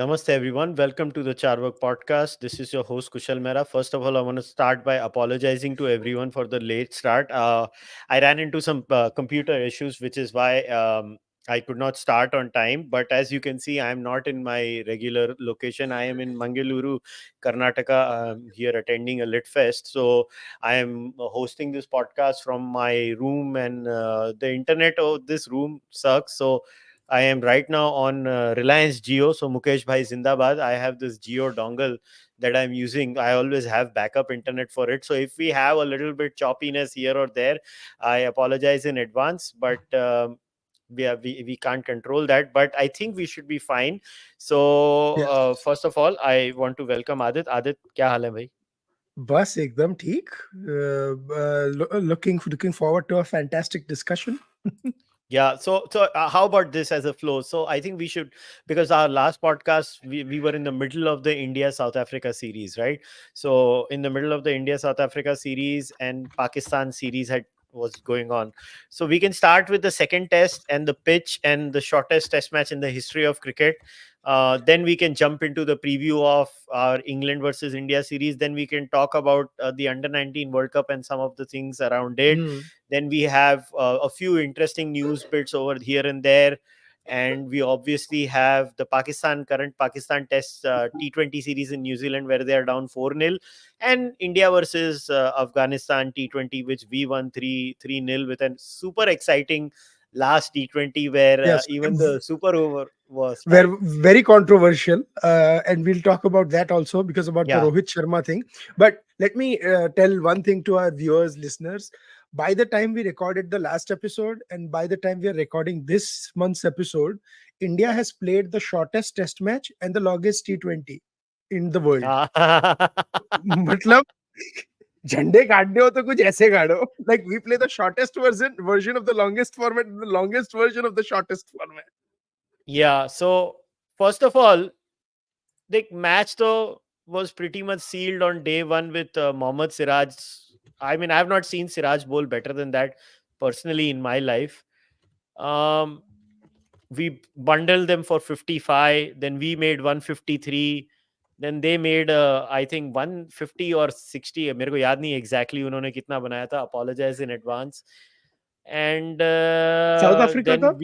Namaste everyone. Welcome to the Cārvāka podcast. This is your host Kushalmehra. First of all, I want to start by apologizing to everyone for the late start. I ran into some computer issues, which is why I could not start on time. But as you can see, I am not in my regular location. I am in Mangaluru, Karnataka, here attending a Lit Fest. So I am hosting this podcast from my room, and the internet of this room sucks. So I am right now on Reliance Jio. So Mukesh Bhai Zindabad. I have this Jio dongle that I'm using. I always have backup internet for it. So if we have a little bit choppiness here or there, I apologize in advance. But we can't control that. But I think we should be fine. So Yes. first of all, I want to welcome Adit. Adit, क्या हाल है भाई? बस एकदम ठीक. Looking forward to a fantastic discussion. Yeah. So how about this as a flow? So I think we should, because our last podcast, we were in the middle of the India South Africa series, right? So in the middle of the India South Africa series and Pakistan series was going on. So we can start with the second test and the pitch and the shortest test match in the history of cricket. Then we can jump into the preview of our England versus India series. Then we can talk about the under 19 World Cup and some of the things around it. Hmm. Then we have a few interesting news bits over here and there. And we obviously have the current Pakistan Test T20 series in New Zealand, where they are down 4-0, and India versus Afghanistan T20, which we won 3-0 with a super exciting last T20 where Yes, even the super over was tied. were very controversial, and we'll talk about that also because about the Yeah. Rohit Sharma thing. But let me tell one thing to our viewers, listeners. By the time we recorded the last episode, and by the time we are recording this month's episode, India has played the shortest Test match and the longest T20 in the world. मतलब झंडे काटने हो तो कुछ ऐसे काटो. Like we play the shortest version of the longest format, the longest version of the shortest format. Yeah. So first of all, the match though was pretty much sealed on day one with Mohammad Siraj. I mean, I have not seen Siraj bowl better than that personally in my life. Um, we bundled them for 55, then we made 153, then they made I think 150 or 60. मेरे को याद नहीं exactly उन्होंने कितना बनाया था. Apologize in advance. And South Africa then though?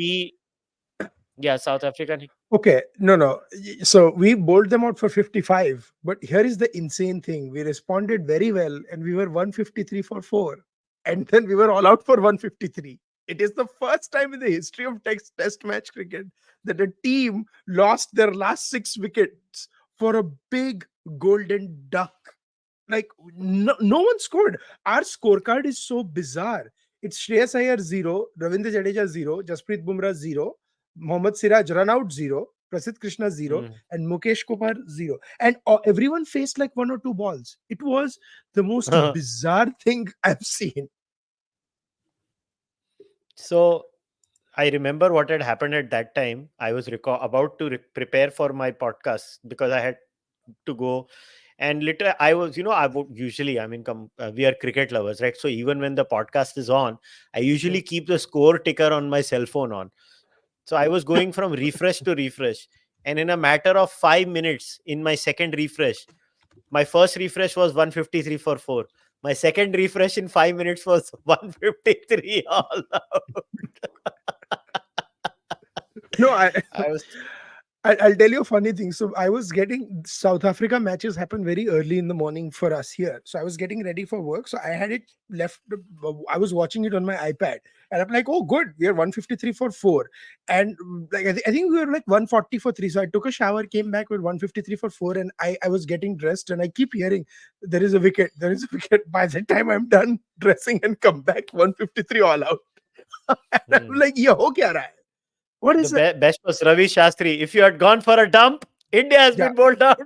South Africa. Okay, no. So we bowled them out for 55. But here is the insane thing. We responded very well and we were 153 for 4. And then we were all out for 153. It is the first time in the history of test match cricket that a team lost their last 6 wickets for a big golden duck. Like no one scored. Our scorecard is so bizarre. It's Shreyas Iyer 0, Ravindra Jadeja 0, Jasprit Bumrah 0, Mohammad Siraj run out 0, Prasidh Krishna 0, Mm. and Mukesh Kumar 0. And everyone faced like 1 or 2 balls. It was the most bizarre thing I've seen. So I remember what had happened at that time. I was about to prepare for my podcast because I had to go. And literally, I was, I would usually, I mean, we are cricket lovers, right? So even when the podcast is on, I usually keep the score ticker on my cell phone on. So I was going from refresh to refresh. And in a matter of 5 minutes, in my second refresh, my first refresh was 153 for 4. My second refresh in 5 minutes was 153 all out. No, I was I'll tell you a funny thing. So I was getting South Africa matches happen very early in the morning for us here. So I was getting ready for work. So I had it left. I was watching it on my iPad, and I'm like, "Oh, good, we are 153 for 4." And like I think we were like 140 for 3. So I took a shower, came back with 153 for 4, and I was getting dressed, and I keep hearing there is a wicket, there is a wicket. By the time I'm done dressing and come back, 153 all out. And I'm like, "Yo, kya raha hai? What is the it?" best was Ravi Shastri. If you had gone for a dump, India has Yeah. been bowled out.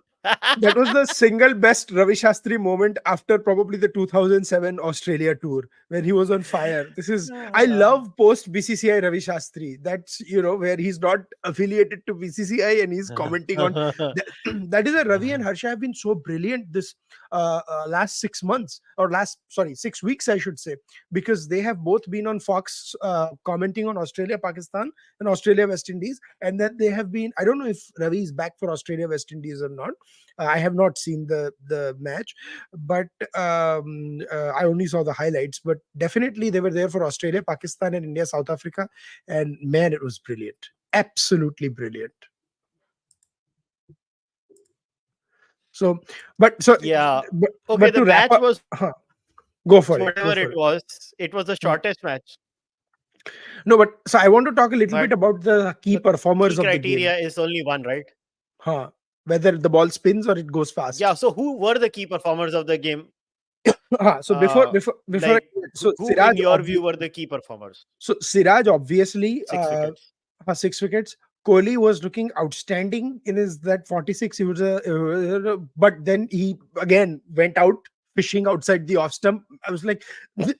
That was the single best Ravi Shastri moment after probably the 2007 Australia tour when he was on fire. This is, I love post BCCI Ravi Shastri. That's, where he's not affiliated to BCCI and he's commenting on that. That is a Ravi and Harsha have been so brilliant this last 6 months, or last, sorry, 6 weeks, I should say, because they have both been on Fox commenting on Australia, Pakistan, and Australia, West Indies. And then they have been, I don't know if Ravi is back for Australia, West Indies or not. I have not seen the match, but I only saw the highlights. But definitely they were there for Australia, Pakistan, and India, South Africa, and man, it was brilliant, absolutely brilliant. So, but so, Yeah. but, Okay, but the to wrap match up, was go for it, whatever go it for it. was. It was the Hmm. shortest match, No, but so I want to talk a little bit but about the key the key performers of the game. criteria is only one, right? Huh. Whether the ball spins or it goes Yeah. fast. So who were the key performers of the game? So before Like so who in your view were the key performers? Siraj obviously, Six wickets. 6 wickets. Kohli was looking outstanding in his that 46. He was but then he again went out fishing outside the off stump. I was like, Hmm.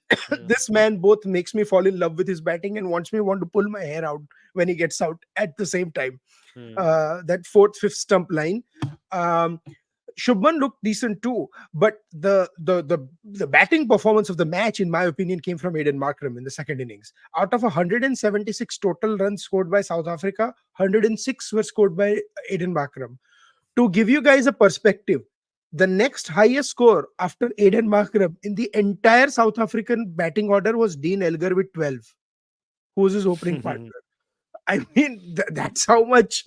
this man both makes me fall in love with his batting and want to pull my hair out when he gets out at the same time. Hmm. That fourth, fifth stump line. Um, Shubman looked decent too, but the batting performance of the match, in my opinion, came from Aiden Markram in the second innings. Out of 176 total runs scored by South Africa, 106 were scored by Aiden Markram. To give you guys a perspective, the next highest score after Aiden Markram in the entire South African batting order was Dean Elgar with 12, who was his opening partner. I mean, that's how much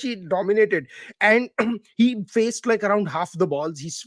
he dominated, and he faced like around half the balls. He's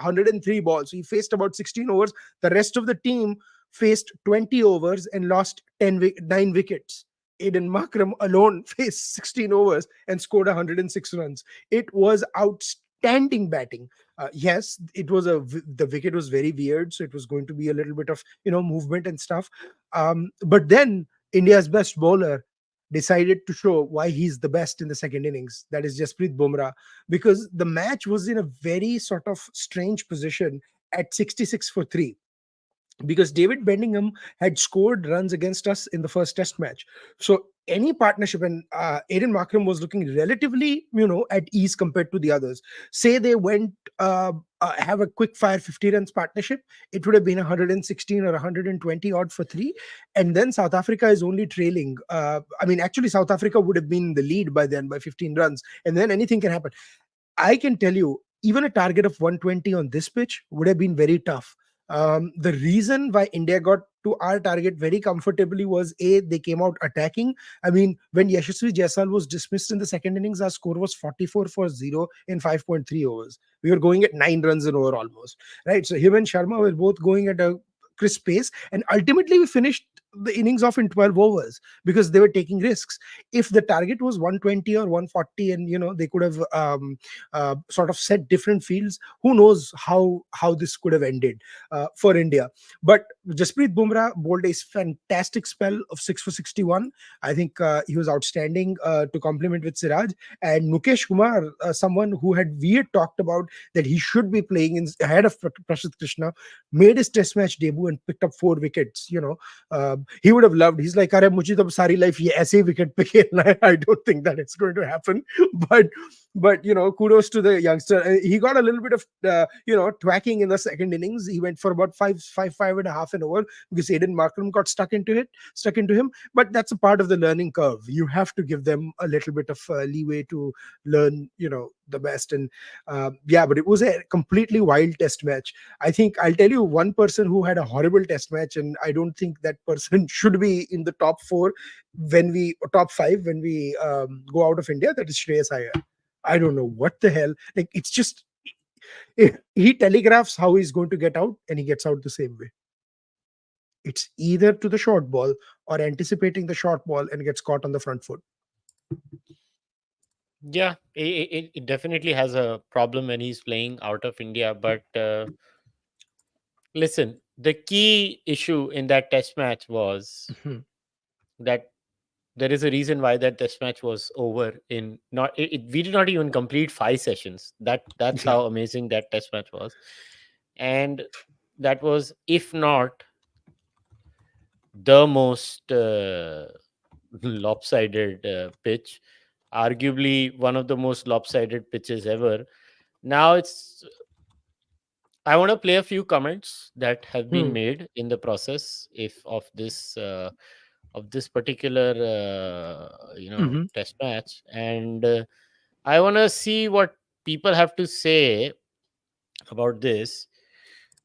103 balls. So he faced about 16 overs. The rest of the team faced 20 overs and lost 9 wickets. Aiden Makram alone faced 16 overs and scored 106 runs. It was outstanding batting. Yes, the wicket was very weird, so it was going to be a little bit of movement and stuff. But then India's best bowler decided to show why he's the best in the second innings. That is Jasprit Bumrah, because the match was in a very sort of strange position at 66 for 3, because David Bellingham had scored runs against us in the first test match. So any partnership, and Aiden Markram was looking relatively, at ease compared to the others. Say they went have a quick fire 50 runs partnership, it would have been 116 or 120 odd for 3. And then South Africa is only trailing. I mean, actually, South Africa would have been in the lead by then by 15 runs, and then anything can happen. I can tell you, even a target of 120 on this pitch would have been very tough. The reason why India got to our target very comfortably was A, they came out attacking. I mean, when Yashasvi Jaiswal was dismissed in the second innings, our score was 44 for 0 in 5.3 overs. We were going at 9 runs an over almost, right? So him and Sharma were both going at a crisp pace, and ultimately we finished the innings off in 12 overs because they were taking risks. If the target was 120 or 140, and they could have sort of set different fields, who knows how this could have ended for India. But Jasprit Bumrah bowled a fantastic spell of 6 for 61. I think he was outstanding to complement with Siraj. And Mukesh Kumar, someone who we had talked about that he should be playing ahead of Prashant Krishna, made his test match debut and picked up 4 wickets. He would have loved. He's like, "Arey, mujhe to sari life ye aise wicket pe khelna hai." I don't think that it's going to happen. But kudos to the youngster. He got a little bit of twacking in the second innings. He went for about five and a half an over because Aiden Markram got stuck into him. But that's a part of the learning curve. You have to give them a little bit of leeway to learn, the best. And yeah, but it was a completely wild test match. I think I'll tell you one person who had a horrible test match, and I don't think that person should be in the top 4 top 5 when we go out of India. That is Shreyas Iyer. I don't know what the hell. Like, it's just he telegraphs how he's going to get out, and he gets out the same way. It's either to the short ball or anticipating the short ball and gets caught on the front foot. Yeah, it definitely has a problem when he's playing out of India. But listen, the key issue in that test match was Mhm. that there is a reason why that test match was over in not we did not even complete 5 sessions. That's Yeah. how amazing that test match was. And that was, if not the most lopsided pitch, arguably one of the most lopsided pitches ever. Now it's I want to play a few comments that have been Hmm. made in the process if of this particular Hmm. test match, and I want to see what people have to say about this.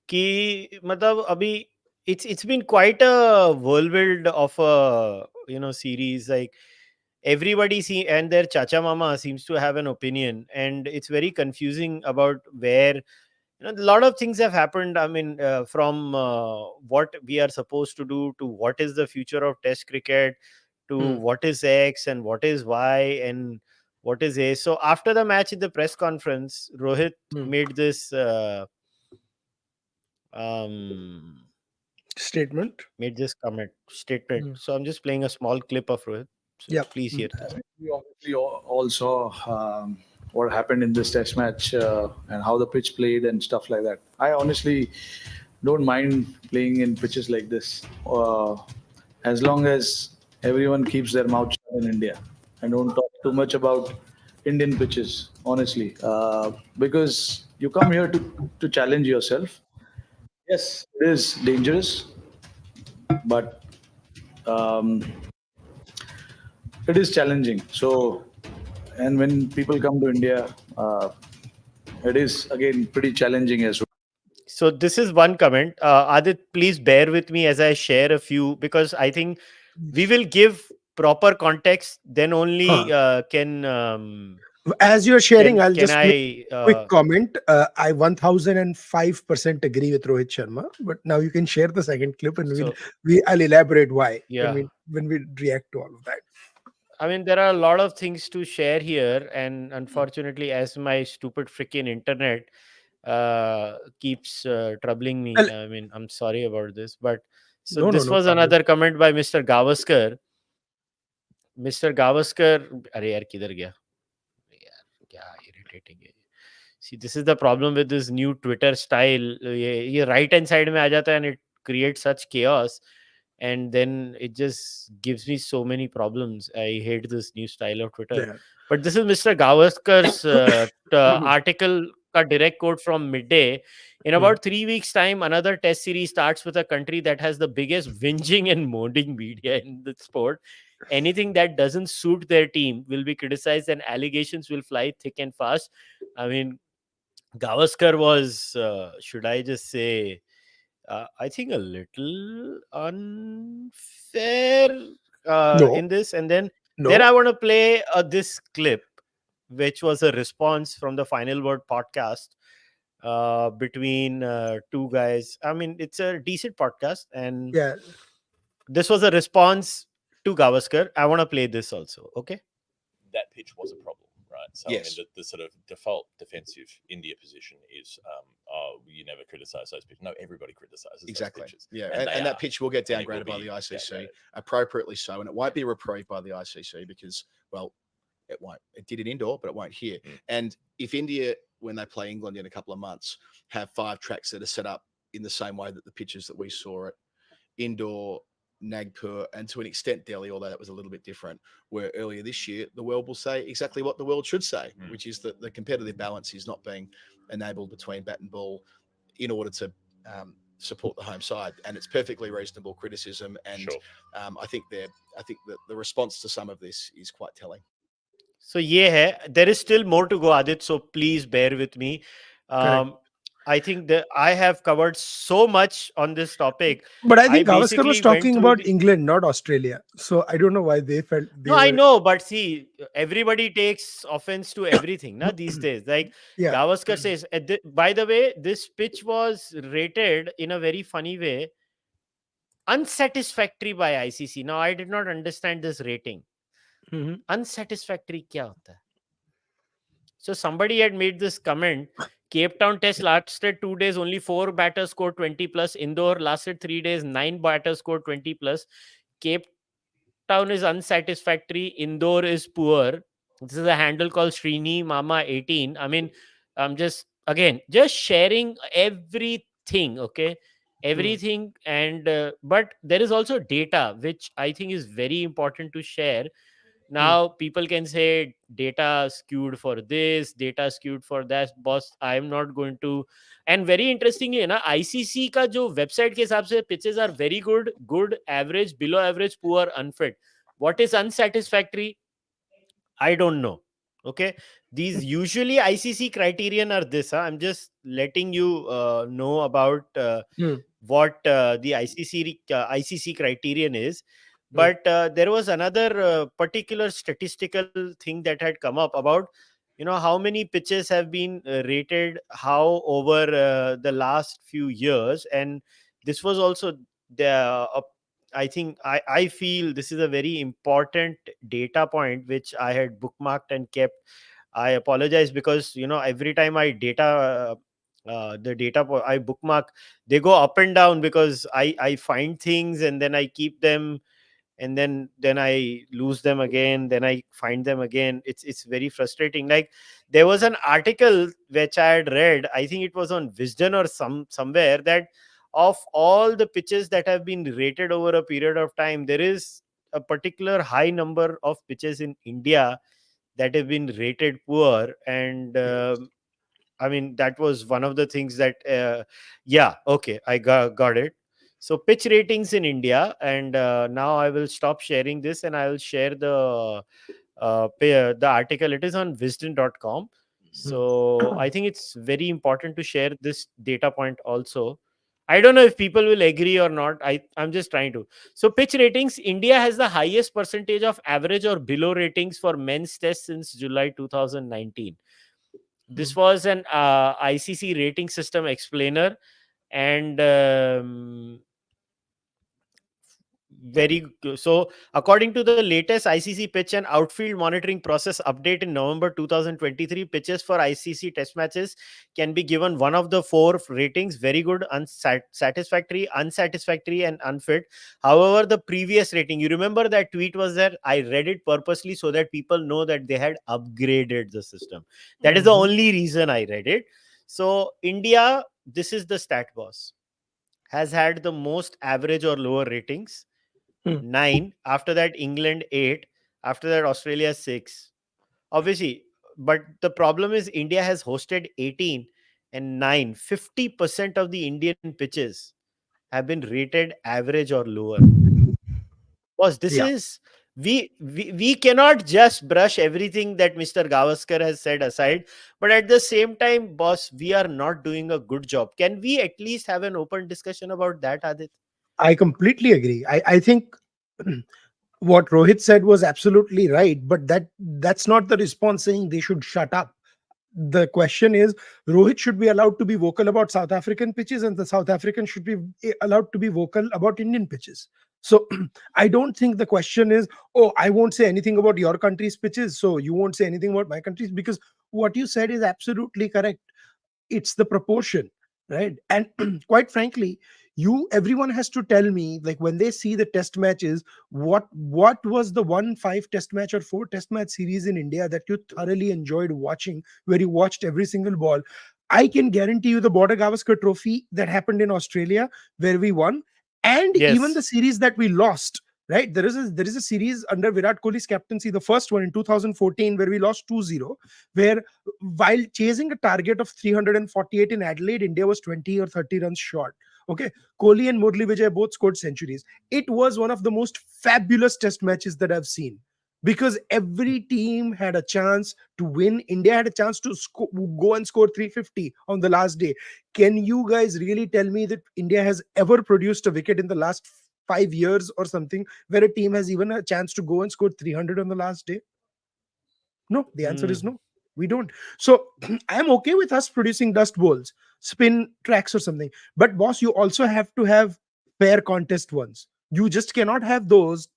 कि मतलब अभी it's been quite a whirlwind of a series. Like everybody see and their chacha mama seems to have an opinion, and it's very confusing about where a lot of things have happened. I mean, from what we are supposed to do to what is the future of test cricket to Hmm. what is X and what is Y and what is A. So after the match in the press conference, Rohit Hmm. made this um Statement. comment statement. Hmm. So I'm just playing a small clip of Rohit. So Yeah. please Hmm. hear this. We obviously all saw what happened in this test match and how the pitch played and stuff like that. I honestly don't mind playing in pitches like this as long as everyone keeps their mouth shut in India and don't talk too much about Indian pitches, honestly, because you come here to challenge yourself. Yes, it is dangerous, but um, it is challenging. So, and when people come to India, it is again pretty challenging as well. So this is one comment. Adit, please bear with me as I share a few, because I think we will give proper context. Then only Huh. can As you're sharing, I'll can just make I a quick comment. I 1005% agree with Rohit Sharma, but now you can share the second clip, and so I'll elaborate why yeah. when we react to all of that. I mean, there are a lot of things to share here, and unfortunately, as my stupid freaking internet keeps troubling me, Well, I mean, I'm sorry about this, but so no, no, this no was problem. another comment by Mr. Gavaskar. Mr. Gavaskar, अरे यार किधर गया यार, क्या irritating है. See, this is the problem with this new Twitter style. ये right hand side में आ जाता है and it creates such chaos, and then it just gives me so many problems. I hate this new style of Twitter. Yeah. But this is Mr. Gavaskar's article, ka direct quote from Midday. In Hmm. about 3 weeks' time, another test series starts with a country that has the biggest whinging and moaning media in the sport. Anything that doesn't suit their team will be criticized, and allegations will fly thick and fast. I mean, Gavaskar was, should I just say, I think a little unfair No, in this. And then no. I want to play this clip, which was a response from the Final Word podcast between two guys. I mean, it's a decent podcast, and Yeah. this was a response to Gavaskar. I want to play this also. Okay. That pitch was a problem, right? So Yes. I mean, the sort of default defensive India position is, oh, you never criticise those pitches. No, everybody criticises Exactly. those pitches. Yeah, they and that are. pitch will get And it will downgraded by be the ICC, downgraded. appropriately so, and it won't be reprieved by the ICC because, well, it won't. It did it indoor, but it won't here. And if India, when they play England in a couple of months, have 5 tracks that are set up in the same way that the pitches that we saw at indoor Nagpur and to an extent Delhi, although that was a little bit different, where earlier this year the world will say exactly what the world should say, which is that the competitive balance is not being enabled between bat and ball in order to support the home side, and it's perfectly reasonable criticism. And Sure. I think that the response to some of this is quite telling. So yeah, there is still more to go, Adit. So please bear with me. Correct. I think that I have covered so much on this topic. But I I think Gavaskar was basically went talking through about the. England, not Australia. So I don't know why they felt No, they I were. know, but see, everybody takes offense to everything, na, these days. Like Yeah. Gavaskar says, by the way, this pitch was rated in a very funny way, unsatisfactory by ICC. Now, I did not understand this rating. Mhm. Unsatisfactory kya hota hai? So somebody had made this comment. Cape Town test lasted 2 days, only 4 batters scored 20 plus. Indore lasted 3 days, 9 batters scored 20 plus. Cape Town is unsatisfactory, Indore is poor. This is a handle called Srini Mama 18. I mean, I'm just sharing everything, okay? Everything. And but there is also data, which I think is very important to share. Now people can say data skewed for this, data skewed for that. Boss, I am not going to. And very interestingly ना, ICC का जो website के हिसाब से pitches are very good, good, average, below average, poor, unfit. What is unsatisfactory? I don't know. Okay, these usually ICC criterion are this. Huh? I'm just letting you know about what the ICC criterion is. But there was another particular statistical thing that had come up about, how many pitches have been rated how over the last few years. And this was also the I think I feel this is a very important data point which I had bookmarked and kept. I apologize because every time I the data I bookmark, they go up and down because I find things and then I keep them, and then I lose them again, then I find them again. It's very frustrating. Like, there was an article which I had read, I think it was on Wisden or somewhere, that of all the pitches that have been rated over a period of time, there is a particular high number of pitches in India that have been rated poor. And I mean, that was one of the things that, yeah, okay, I got it. So, pitch ratings in India, and now I will stop sharing this and I will share the article. It is on wisdom.com. So, I think it's very important to share this data point also. I don't know if people will agree or not. I'm just trying to. So, pitch ratings, India has the highest percentage of average or below ratings for men's tests since July 2019. This was an ICC rating system explainer. And so, according to the latest ICC pitch and outfield monitoring process update in November 2023, pitches for ICC test matches can be given one of the four ratings: very good, unsatisfactory, unsatisfactory, and unfit. However, the previous rating, you remember that tweet was there? I read it purposely so that people know that they had upgraded the system. That is the only reason I read it. So, India, this is the stat boss, has had the most average or lower ratings. 9. After that, England 8. After that, Australia 6. Obviously, but the problem is India has hosted 18 and 9. 50% of the Indian pitches have been rated average or lower. Boss, this Yeah. is we cannot just brush everything that Mr. Gavaskar has said aside, but at the same time, boss, we are not doing a good job. Can we at least have an open discussion about that, Adit? I completely agree. I think what Rohit said was absolutely right, but that's not the response saying they should shut up. The question is, Rohit should be allowed to be vocal about South African pitches, and the South African should be allowed to be vocal about Indian pitches. So I don't think the question is, oh, I won't say anything about your country's pitches, so you won't say anything about my country's, because what you said is absolutely correct. It's the proportion, right? And quite frankly, everyone has to tell me, like, when they see the test matches, what was the 1-5 test match or 4 test match series in India that you thoroughly enjoyed watching, where you watched every single ball. I can guarantee you the Border Gavaskar trophy that happened in Australia, where we won, and even Yes. the series that we lost, right? There is a series under Virat Kohli's captaincy, the first one in 2014, where we lost 2-0, where while chasing a target of 348 in Adelaide, India was 20 or 30 runs short. Okay, Kohli and Murli Vijay both scored centuries. It was one of the most fabulous test matches that I've seen, because every team had a chance to win. India had a chance to go and score 350 on the last day. Can you guys really tell me that India has ever produced a wicket in the last 5 years or something where a team has even a chance to go and score 300 on the last day? No, the answer is no. We don't. So I'm okay with us producing dust bowls, spin tracks or something. But boss, you also have to have fair contest ones. You just cannot have those.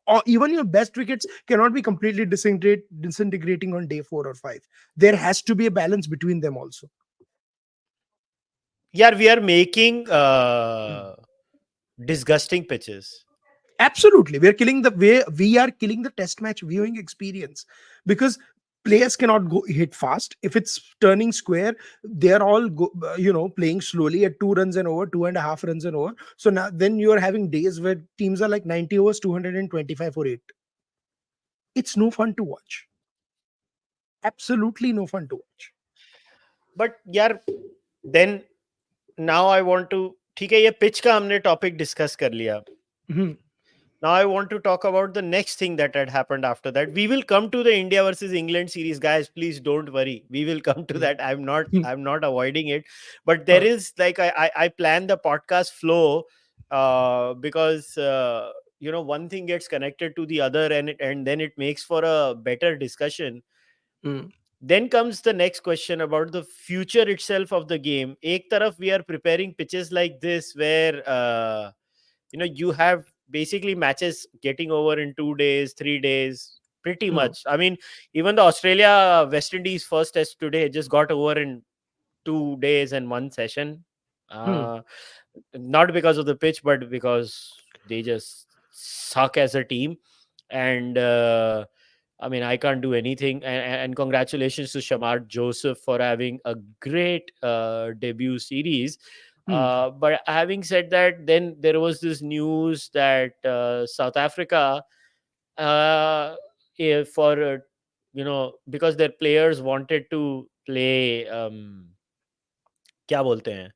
Or even your best wickets cannot be completely disintegrating on day 4 or 5. There has to be a balance between them also. Yeah, we are making disgusting pitches. Absolutely, we are killing the test match viewing experience, because players cannot go hit fast. If it's turning square, they are all playing slowly at 2 runs and over, 2.5 runs and over. So now then you are having days where teams are like 90 overs, 225 for 8. It's no fun to watch. Absolutely no fun to watch. But यार, then now I want to, ठीक है, ये pitch का हमने topic discuss कर लिया. Mhm. Now I want to talk about the next thing that had happened after that. We will come to the India versus England series, guys. Please don't worry. We will come to that. I'm not avoiding it. But there is like I plan the podcast flow because one thing gets connected to the other, and then it makes for a better discussion. Mm. Then comes the next question about the future itself of the game. Ek taraf we are preparing pitches like this where you have basically matches getting over in 2 days, 3 days, pretty much. I mean, even the Australia West Indies first test today just got over in 2 days and 1 session. Not because of the pitch, but because they just suck as a team. And I mean, I can't do anything. And congratulations to Shamar Joseph for having a great debut series. But having said that, then there was this news that South Africa, because their players wanted to play, क्या बोलते हैं,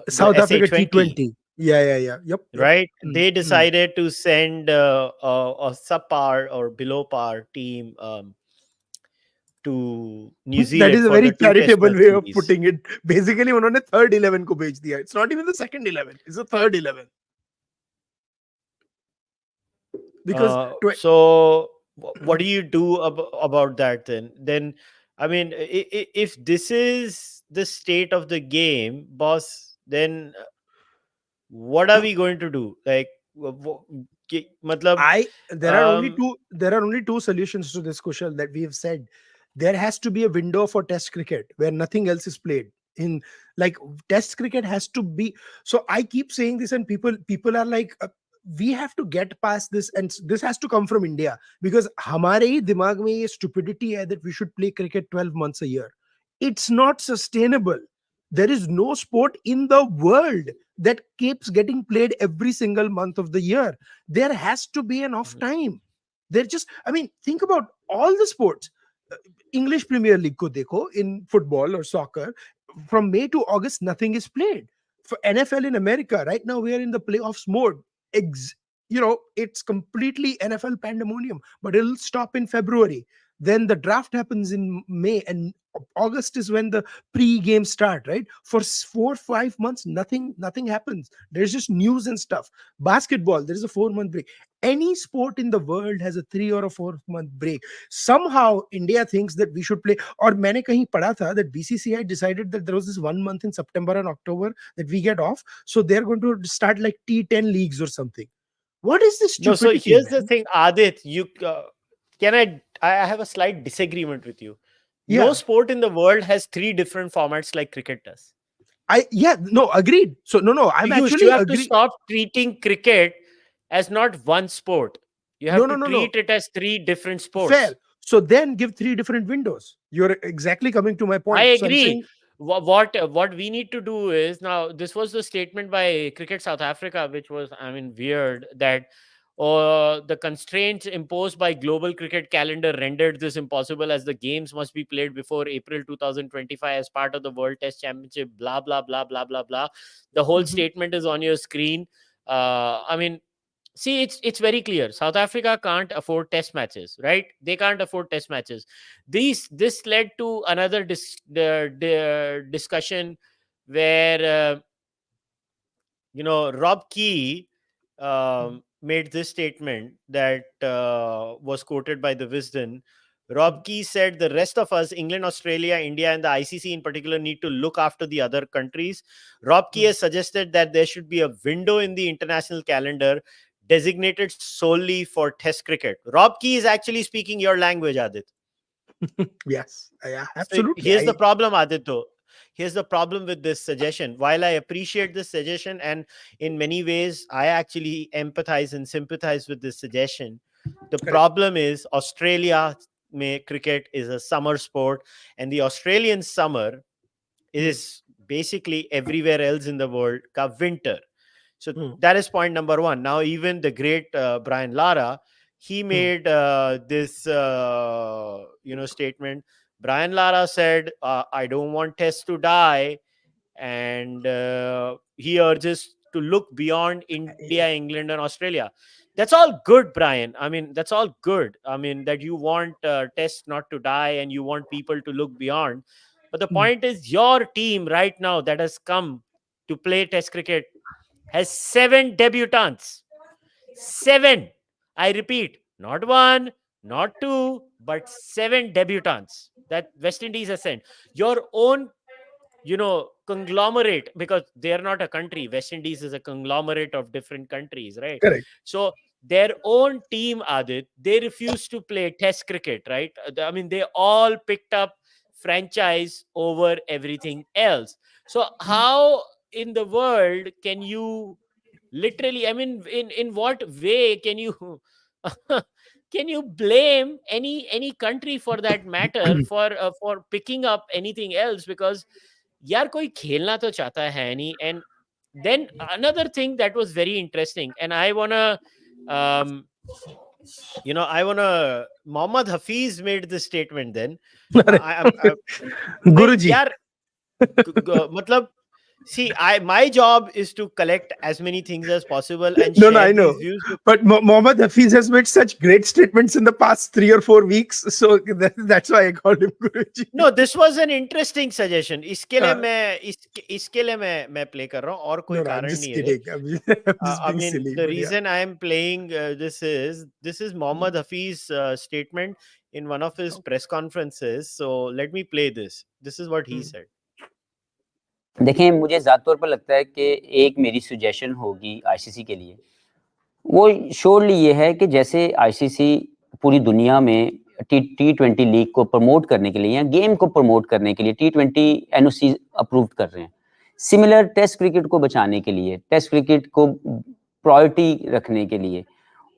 the South Africa SA20, T20. Yeah. Yep. right? They decided to send a subpar or below par team to New Zealand. That is a for very the 2 Test charitable match way of series. putting it. Basically, उन्होंने third 11 को भेज दिया. It's not even the second 11. It's the third 11. Because so what do you do about that then? Then, I mean, if this is the state of the game, boss, then what are we going to do? Like, matlab, there are only two solutions to this, Kushal, that we have said. There has to be a window for test cricket where nothing else is played. In like test cricket has to be. So I keep saying this, and people are like, we have to get past this, and this has to come from India, because हमारे ही दिमाग में ये stupidity है that we should play cricket 12 months a year. It's not sustainable. There is no sport in the world that keeps getting played every single month of the year. There has to be an off time. Think about all the sports. English Premier League ko dekho, in football or soccer, from May to August, nothing is played. For NFL in America, right now we are in the playoffs mode. It's completely NFL pandemonium, but it'll stop in February. Then the draft happens in May, and August is when the pre-game start, right? For 4-5 months, nothing happens. There's just news and stuff. Basketball, there is a 4-month break. Any sport in the world has a 3 or a 4-month break. Somehow India thinks that we should play. Or मैंने कहीं पढ़ा था that BCCI decided that there was this 1 month in September and October that we get off, so they're going to start like T10 leagues or something. What is this stupidity? No, so here's the thing, Adit. I have a slight disagreement with you. Yeah. No sport in the world has 3 different formats like cricket does. Agreed. So no, you have to stop treating cricket as not one sport. You have to treat it as 3 different sports. Fair. So then give 3 different windows. You're exactly coming to my point. I So agree. What we need to do is, now this was the statement by Cricket South Africa, which was, weird, that the constraints imposed by global cricket calendar rendered this impossible, as the games must be played before April 2025 as part of the World Test Championship, blah blah blah blah blah blah. The whole statement is on your screen. See, it's very clear. South Africa can't afford test matches, right? They can't afford test matches. This led to another discussion where Rob Key made this statement that was quoted by the Wisden. Rob Key said, the rest of us, England, Australia, India, and the ICC in particular, need to look after the other countries. Rob Key has suggested that there should be a window in the international calendar designated solely for test cricket. Rob Key is actually speaking your language, Adit. Yes, yeah, absolutely. So here's the problem, Adit, though. Here's the problem with this suggestion. While I appreciate this suggestion, and in many ways I actually empathize and sympathize with this suggestion, the Correct. problem is Australia cricket is a summer sport, and the Australian summer is basically everywhere else in the world ka winter. So that is point number one. Now, even the great Brian Lara, he made this statement. Brian Lara said, I don't want tests to die, and he urges to look beyond India, England, and Australia. That's all good, Brian. I mean, that's all good. I mean, that you want tests not to die and you want people to look beyond. But the point is, your team right now that has come to play test cricket has 7 debutants. 7. I repeat, not 1, not 2, but 7 debutants that West Indies has sent. Your own, conglomerate, because they are not a country. West Indies is a conglomerate of different countries, right? Correct. So their own team, Adit, they refuse to play test cricket, right? I mean, they all picked up franchise over everything else. So how in the world can you literally, I mean, in what way can you can you blame any country for that matter for picking up anything else? Because यार कोई खेलना तो चाहता है नहीं. And then another thing that was very interesting, and I wanna Mohammad Hafiz made this statement then. Guruji. यार मतलब, see, my job is to collect as many things as possible and No, share I know. these views with. But Mohammad Hafiz has made such great statements in the past 3 or 4 weeks, so that's why I called him Guruji. No, this was an interesting suggestion. इसके लिए मैं play कर रहा हूँ और कोई No, I'm कारण just नहीं है. kidding. I'm just I being mean, silly. the but yeah. reason I am playing this is Mohammad Hafiz's statement in one of his press conferences. So let me play this. This is what he said. देखें, मुझे ज़्यादा तौर पर लगता है कि एक मेरी सजेशन होगी आईसीसी के लिए, वो श्योरली ये है कि जैसे आईसीसी पूरी दुनिया में टी20 लीग को प्रमोट करने के लिए या गेम को प्रमोट करने के लिए टी20 एनओसी अप्रूव कर रहे हैं, सिमिलर टेस्ट क्रिकेट को बचाने के लिए, टेस्ट क्रिकेट को प्रायोरिटी रखने के लिए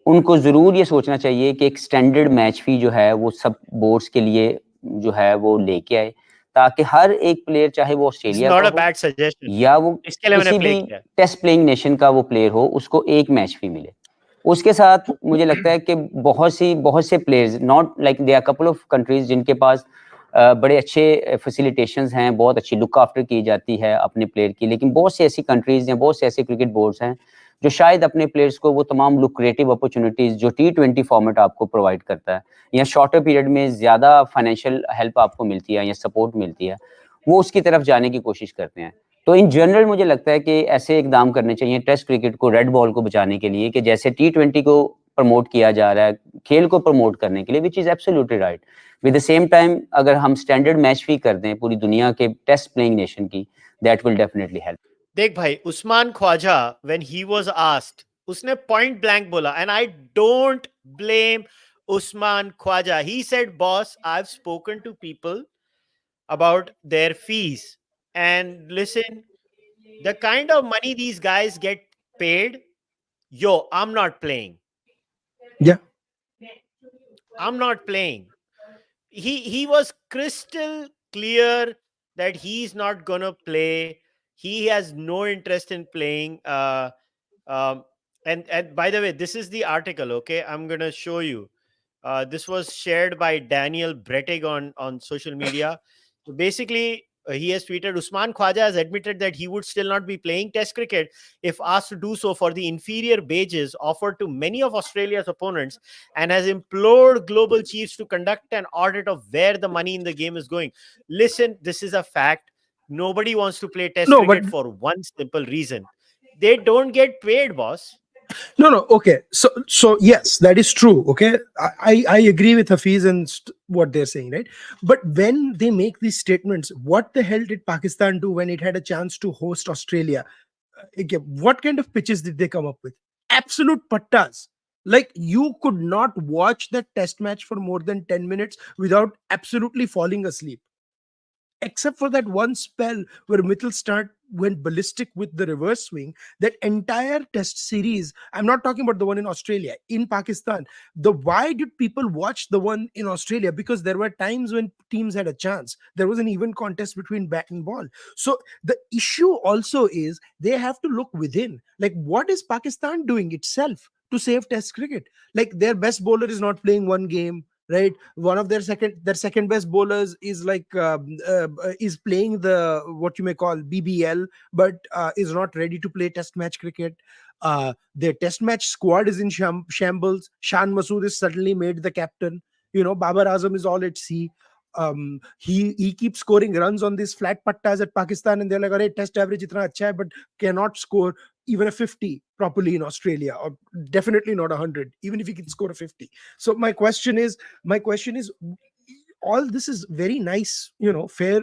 उनको ज़रूर ये सोचना चाहिए कि एक स्टैंडर्ड मैच फी जो है वो सब बोर्ड्स के लिए जो है वो लेके आए, ताकि हर एक प्लेयर, चाहे वो ऑस्ट्रेलिया का हो या वो किसी भी टेस्ट प्लेइंग नेशन का वो प्लेयर हो, उसको एक मैच फी मिले. उसके साथ मुझे लगता है कि बहुत से players, not like they are couple of countries जिनके पास बड़े अच्छे फैसिलिटेशंस हैं, बहुत अच्छी लुक आफ्टर की जाती है अपने प्लेयर की, लेकिन बहुत सी ऐसी कंट्रीज या बहुत से ऐसे क्रिकेट बोर्ड्स हैं जो शायद अपने प्लेयर्स को वो तमाम लुक्रेटिव अपॉर्चुनिटीज जो टी20 फॉर्मेट आपको प्रोवाइड करता है या शॉर्टर पीरियड में ज़्यादा फाइनेंशियल हेल्प आपको मिलती है या सपोर्ट मिलती है, वो उसकी तरफ जाने की कोशिश करते हैं. तो इन जनरल मुझे लगता है कि ऐसे इकदाम करने चाहिए टेस्ट क्रिकेट को, रेड बॉल को बचाने के लिए, कि जैसे टी20 को प्रमोट किया जा रहा है, खेल को प्रमोट करने के लिए, which is absolutely right. With the same time अगर हम स्टैंडर्ड मैच फी कर दें पूरी दुनिया के टेस्ट प्लेइंग नेशन की, दैट विल डेफिनेटली हेल्प. देख भाई, Usman Khawaja when he was asked, उसने पॉइंट ब्लैंक बोला, and I don't blame Usman Khwaja. He said, boss, I've spoken to people about their fees, and listen, the kind of money these guys get paid, I'm not playing. Yeah. I'm not playing. He was crystal clear that he's not gonna play. He has no interest in playing. And by the way, this is the article, okay? I'm gonna show you. This was shared by Daniel Brettig on social media. So basically, he has tweeted, Usman Khwaja has admitted that he would still not be playing test cricket if asked to do so for the inferior wages offered to many of Australia's opponents, and has implored global chiefs to conduct an audit of where the money in the game is going. Listen, this is a fact. Nobody wants to play test cricket for one simple reason. They don't get paid, boss. No. Okay. So yes, that is true. Okay. I agree with Hafiz and what they're saying, right? But when they make these statements, what the hell did Pakistan do when it had a chance to host Australia? What kind of pitches did they come up with? Absolute pattas. Like, you could not watch that test match for more than 10 minutes without absolutely falling asleep. except for that one spell where Mitchell Stark went ballistic with the reverse swing, that entire test series, I'm not talking about the one in Australia, in Pakistan, why did people watch the one in Australia? Because there were times when teams had a chance. There was an even contest between bat and ball. So the issue also is they have to look within. Like, what is Pakistan doing itself to save test cricket? Like, their best bowler is not playing one game, right? One of their second best bowlers is like is playing the what you may call BBL, but is not ready to play test match cricket. Their test match squad is in shambles. Shan Masood is suddenly made the captain. Babar Azam is all at sea. He keeps scoring runs on these flat pattas at Pakistan, and they're like, "Arey, test average itna acha hai," but cannot score even a 50 properly in Australia, or definitely not 100, even if he can score a 50. So my question is, all this is very nice, fair,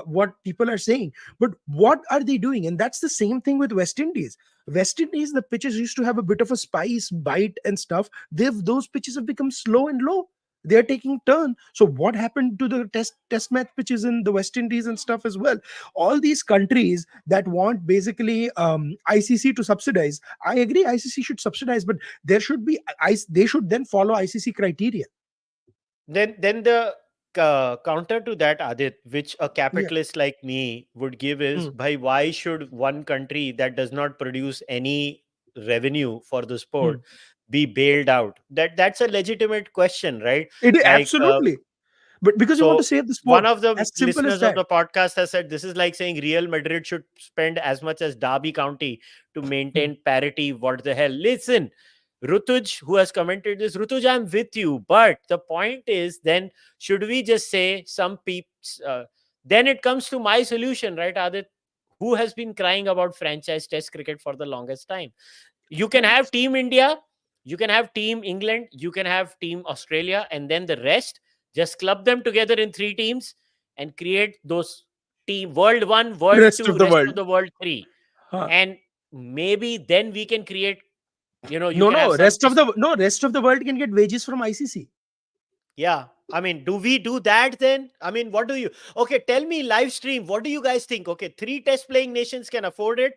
what people are saying, but what are they doing? And that's the same thing with West Indies. West Indies, the pitches used to have a bit of a spice, bite and stuff. Those pitches have become slow and low. They're taking turn. So what happened to the test match pitches in the West Indies and stuff as well? All these countries that want basically ICC to subsidize, I agree, ICC should subsidize, but there should be they should then follow ICC criteria. Then the counter to that, Adit, which a capitalist like me would give is, why should one country that does not produce any revenue for the sport be bailed out? That's a legitimate question, right? It is, absolutely. But because you want to save the sport. One of the as simple listeners as that. of the podcast has said this is like saying Real Madrid should spend as much as Derby County to maintain parity. What the hell? Listen, Rutuj, who has commented this, Rutuj, I'm with you. But the point is, then should we just say some people? Then it comes to my solution, right, Adit? Who has been crying about franchise test cricket for the longest time? You can have Team India, you can have Team England, you can have Team Australia, and then the rest, just club them together in 3 teams and create those team World 1, World 2, rest of the world 3. And maybe then we can create, rest of the world can get wages from ICC. Yeah. I mean, do we do that then? I mean, what do you... Okay, tell me, live stream, what do you guys think? Okay, 3 test playing nations can afford it.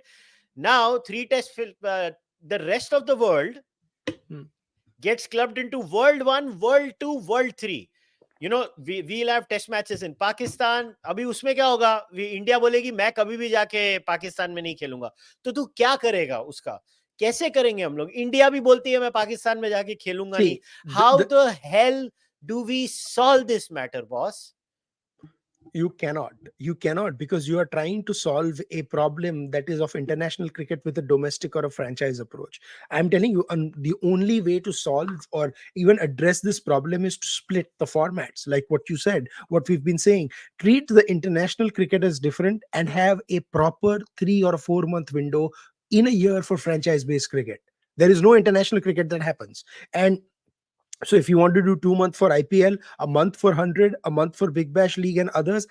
Now, 3 test... the rest of the world gets clubbed into World 1, World 2, World 3. We'll have test matches in Pakistan. अभी उसमें क्या होगा? India बोलेगी मैं कभी भी जाके पाकिस्तान में नहीं खेलूंगा. तो तू क्या करेगा उसका? कैसे करेंगे हम लोग? इंडिया भी बोलती है मैं पाकिस्तान में जाके खेलूंगा नहीं. How the hell do we solve this matter, boss? You cannot, because you are trying to solve a problem that is of international cricket with a domestic or a franchise approach. I'm telling you, the only way to solve or even address this problem is to split the formats, like what you said, what we've been saying. Treat the international cricket as different and have a proper 3 or 4 month window in a year for franchise based cricket. There is no international cricket that happens. And so if you want to do 2 months for IPL, a month for 100, a month for Big Bash League and others,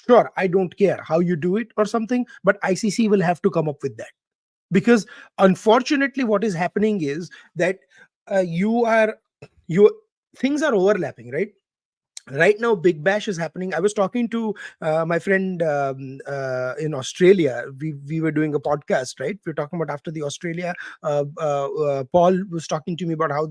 sure, I don't care how you do it or something, but ICC will have to come up with that. Because unfortunately, what is happening is that things are overlapping, right? Right now, Big Bash is happening. I was talking to my friend in Australia. We were doing a podcast, right? We were talking about after the Australia. Paul was talking to me about how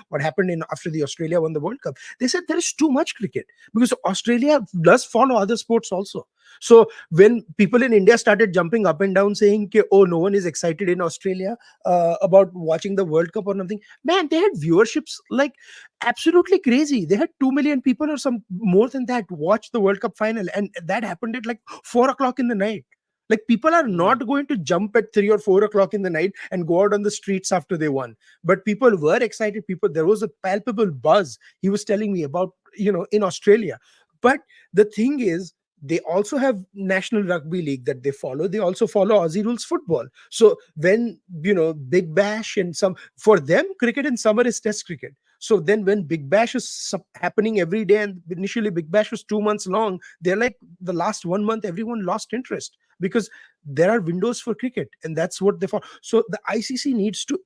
what happened after the Australia won the World Cup. They said there is too much cricket because Australia does follow other sports also. So when people in India started jumping up and down saying, oh, no one is excited in Australia about watching the World Cup or nothing, man, they had viewerships like absolutely crazy. They had 2 million people or some more than that watch the World Cup final. And that happened at like 4 o'clock in the night. Like, people are not going to jump at 3 or 4 o'clock in the night and go out on the streets after they won. But people were excited. There was a palpable buzz. He was telling me about, in Australia. But the thing is, they also have National Rugby League that they follow. They also follow Aussie rules football. So when, Big Bash and for them, cricket in summer is test cricket. So then when Big Bash is happening every day, and initially Big Bash was 2 months long, they're like the last 1 month, everyone lost interest because there are windows for cricket and that's what they follow. So the ICC needs to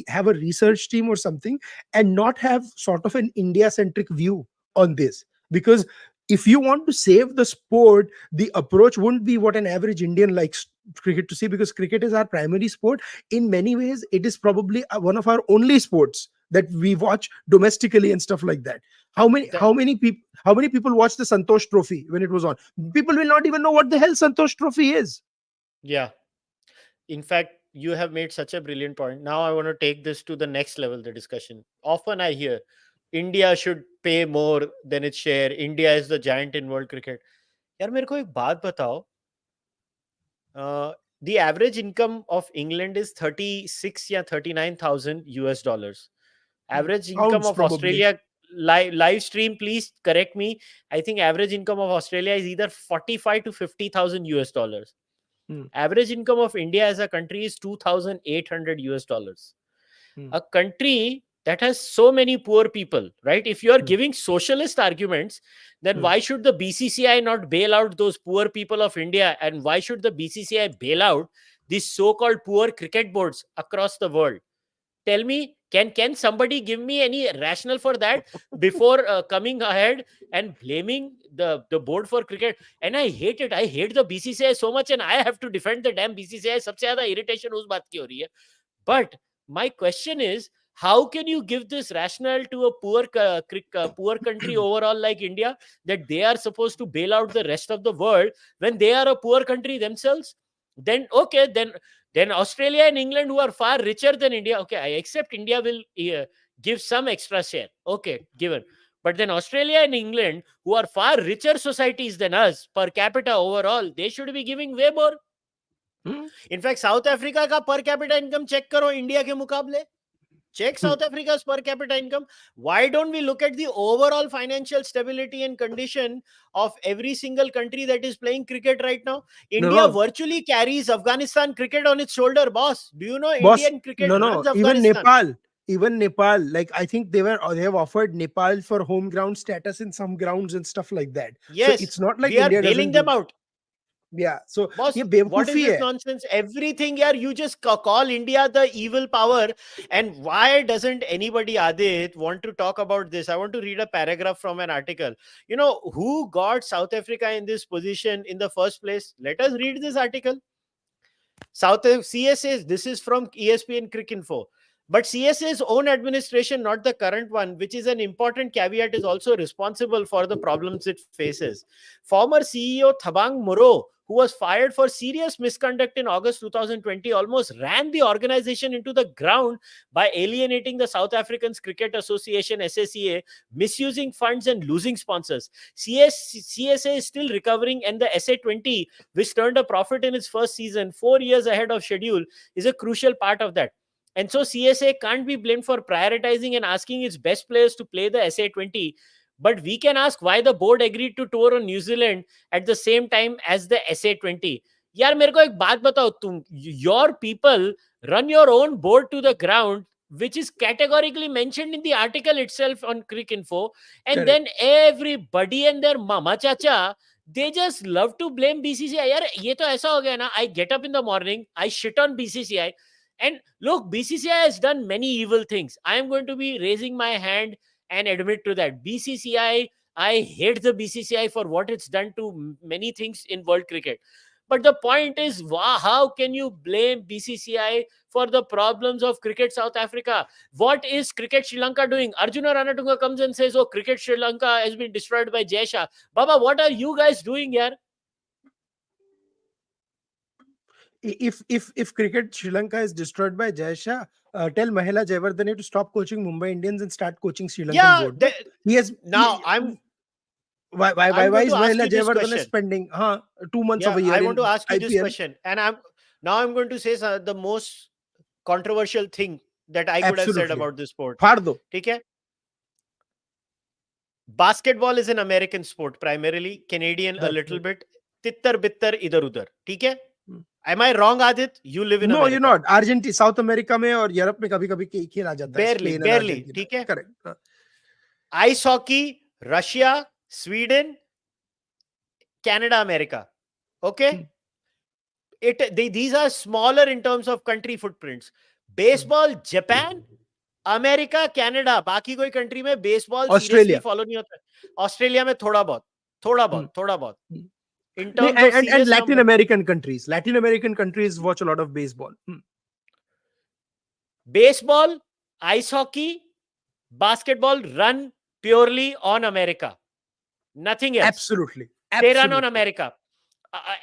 have a research team or something and not have sort of an India-centric view on this. Because if you want to save the sport, the approach wouldn't be what an average Indian likes cricket to see, because cricket is our primary sport. In many ways, it is probably one of our only sports that we watch domestically and stuff like that. How many That- how many people watched the Santosh Trophy when it was on? People will not even know what the hell Santosh Trophy is. Yeah. In fact, you have made such a brilliant point. Now I want to take this to the next level, the discussion. Often I hear India should pay more than its share. India is the giant in world cricket. यार मेरे को एक बात बताओ. The average income of England is 36 या 39,000 US dollars. Average income Pounds of probably. Australia, live stream, please correct me. I think average income of Australia is either 45 to 50,000 US dollars. Average income of India as a country is 2,800 US dollars. A country that has so many poor people, right? If you are giving socialist arguments, then why should the BCCI not bail out those poor people of India? And why should the BCCI bail out these so-called poor cricket boards across the world? Tell me, can somebody give me any rationale for that before coming ahead and blaming the board for cricket? And I hate it. I hate the BCCI so much, and I have to defend the damn BCCI. सबसे ज़्यादा irritation उस बात की हो रही है. But my question is, how can you give this rationale to a poor country overall like India, that they are supposed to bail out the rest of the world when they are a poor country themselves? Then okay, then Australia and England, who are far richer than India, okay, I accept India will give some extra share, okay, given. But then Australia and England, who are far richer societies than us per capita overall, they should be giving way more. In fact south Africa का per capita income check करो India के मुकाबले. Check South Africa's per capita income. Why don't we look at the overall financial stability and condition of every single country that is playing cricket right now? India virtually carries Afghanistan cricket on its shoulder, boss. Do you know Boss, Indian cricket no, runs even Afghanistan? Nepal, like I think they have offered Nepal for home ground status in some grounds and stuff like that. Yes, so it's not like we are India bailing doesn't them do- out. Yeah, so Boss, ये what is बेवकूफी this है. nonsense? Everything, yeah, you just call India the evil power. And why doesn't anybody, Adit, want to talk about this? I want to read a paragraph from an article. You know, who got South Africa in this position in the first place? Let us read this article. CSA's, this is from ESPN Cricinfo. But CSA's own administration, not the current one, which is an important caveat, is also responsible for the problems it faces. Former CEO Thabang Moro, who was fired for serious misconduct in August 2020, almost ran the organization into the ground by alienating the South African Cricket Association, SACA, misusing funds and losing sponsors. CSA is still recovering, and the SA20, which turned a profit in its first season 4 years ahead of schedule, is a crucial part of that. And so CSA can't be blamed for prioritizing and asking its best players to play the SA20. But we can ask why the board agreed to tour on New Zealand at the same time as the SA20. यार मेरे को एक बात बताओ, तुम, your people run your own board to the ground, which is categorically mentioned in the article itself on Cricinfo, and Correct. then everybody and their mama chacha, they just love to blame BCCI. यार ये तो ऐसा हो गया ना, I get up in the morning, I shit on BCCI. And look, BCCI has done many evil things. I am going to be raising my hand and admit to that. BCCI, I hate the BCCI for what it's done to many things in world cricket. But the point is, how can you blame BCCI for the problems of cricket South Africa? What is cricket Sri Lanka doing? Arjuna Ranatunga comes and says, oh, cricket Sri Lanka has been destroyed by Jai Shah. Baba, what are you guys doing here? If cricket Sri Lanka is destroyed by Jai Shah, tell Mahela Jayawardene to stop coaching Mumbai Indians and start coaching Sri Lankan board. He has now he- I'm why I'm is going to ask Mahela you this Jayawardene question. spending 2 months of a year I in want to ask you this IPL? question, and I'm going to say the most controversial thing that I could have said Absolutely. about this sport. फाड़ दो. ठीक है? Basketball is an American sport, primarily Canadian a little bit. Tittar bittar idhar udhar. ठीक है? Am I wrong, Adit? You live in No, America. you're not. Argentina, South America में और Europe में कभी-कभी खेला जाता है. Barely, Spain and barely. Argentina. ठीक है? Correct. Ice hockey, Russia, Sweden, Canada, America. Okay? These are smaller in terms of country footprints. Baseball, Japan, America, Canada. बाकी कोई country में baseball Australia. seriously follow नहीं होता. Australia में थोड़ा बहुत. थोड़ा बहुत. Hmm. In No, terms of and serious Latin numbers, Latin American countries watch a lot of baseball. baseball, ice hockey, basketball run purely on America. Nothing else. Absolutely. They run on America.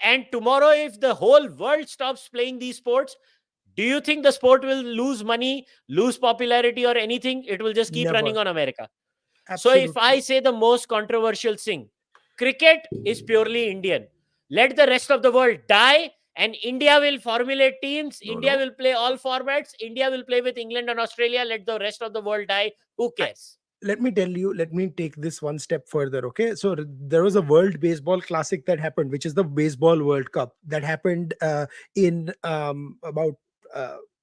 And tomorrow, if the whole world stops playing these sports, do you think the sport will lose money, lose popularity, or anything? It will just keep Never. running on America. Absolutely. So if I say the most controversial thing, cricket is purely Indian. Let the rest of the world die, and India will formulate teams. India will play all formats. India will play with England and Australia. Let the rest of the world die. Who cares? Let me tell you, let me take this one step further. Okay. So there was a World Baseball Classic that happened, which is the Baseball World Cup that happened in about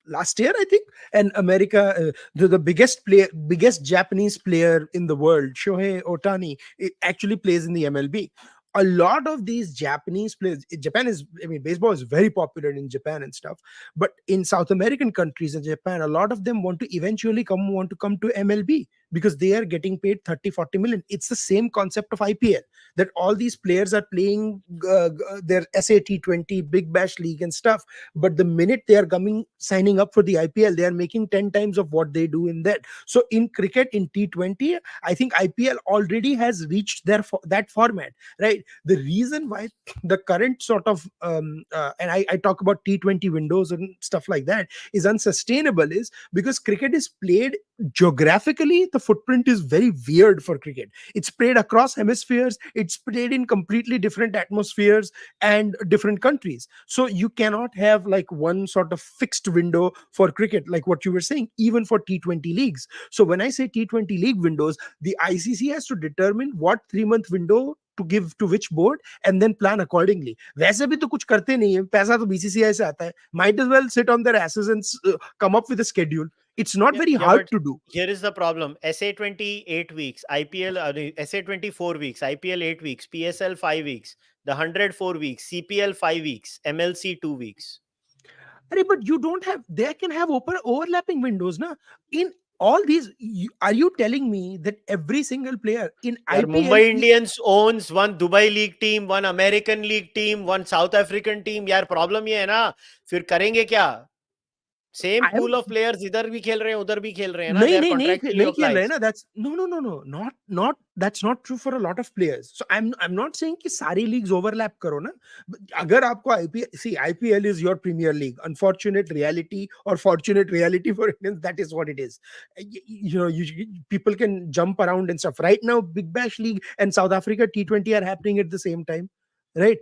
last year, I think. And America, the biggest Japanese player in the world, Shohei Ohtani, it actually plays in the MLB. A lot of these Japanese players, Japan is, I mean, baseball is very popular in Japan and stuff. But in South American countries and Japan, a lot of them want to eventually want to come to MLB because they are getting paid 30-40 million. It's the same concept of IPL, that all these players are playing their SAT20 Big Bash League and stuff. But the minute they are signing up for the IPL, they are making 10 times of what they do in that. So in cricket, in T20, I think IPL already has reached that format, right? The reason why the current sort of and I talk about T20 windows and stuff like that is unsustainable is because cricket is played geographically. The footprint is very weird for cricket. It's played across hemispheres. It's played in completely different atmospheres and different countries. So you cannot have like one sort of fixed window for cricket, like what you were saying, even for T20 leagues. So when I say T20 league windows, the ICC has to determine what 3-month window to give to which board and then plan accordingly. वैसे भी तो कुछ करते नहीं है, पैसा तो BCCI से आता है. Might as well sit on their asses and come up with a schedule. It's not very hard to do. Here is the problem. SA20 8 weeks, IPL SA20 4 weeks, IPL 8 weeks, PSL 5 weeks, the 100 4 weeks, CPL 5 weeks, MLC 2 weeks. But you don't have, they can have overlapping windows, na? In all these, are you telling me that every single player in IPL, Mumbai Indians owns one Dubai League team, one American League team, one South African team. यार problem ये है ना, फिर करेंगे क्या? Same pool of players इधर भी खेल रहे हैं, उधर भी खेल रहे हैं ना. नहीं खेल रहे ना. That's no. Not that's not true for a lot of players. So I'm not saying कि सारी leagues overlap करो ना. अगर आपको IPL is your premier league. Unfortunate reality or fortunate reality for Indians, that is what it is. You know, people can jump around and stuff. Right now, Big Bash League and South Africa T20 are happening at the same time. Right.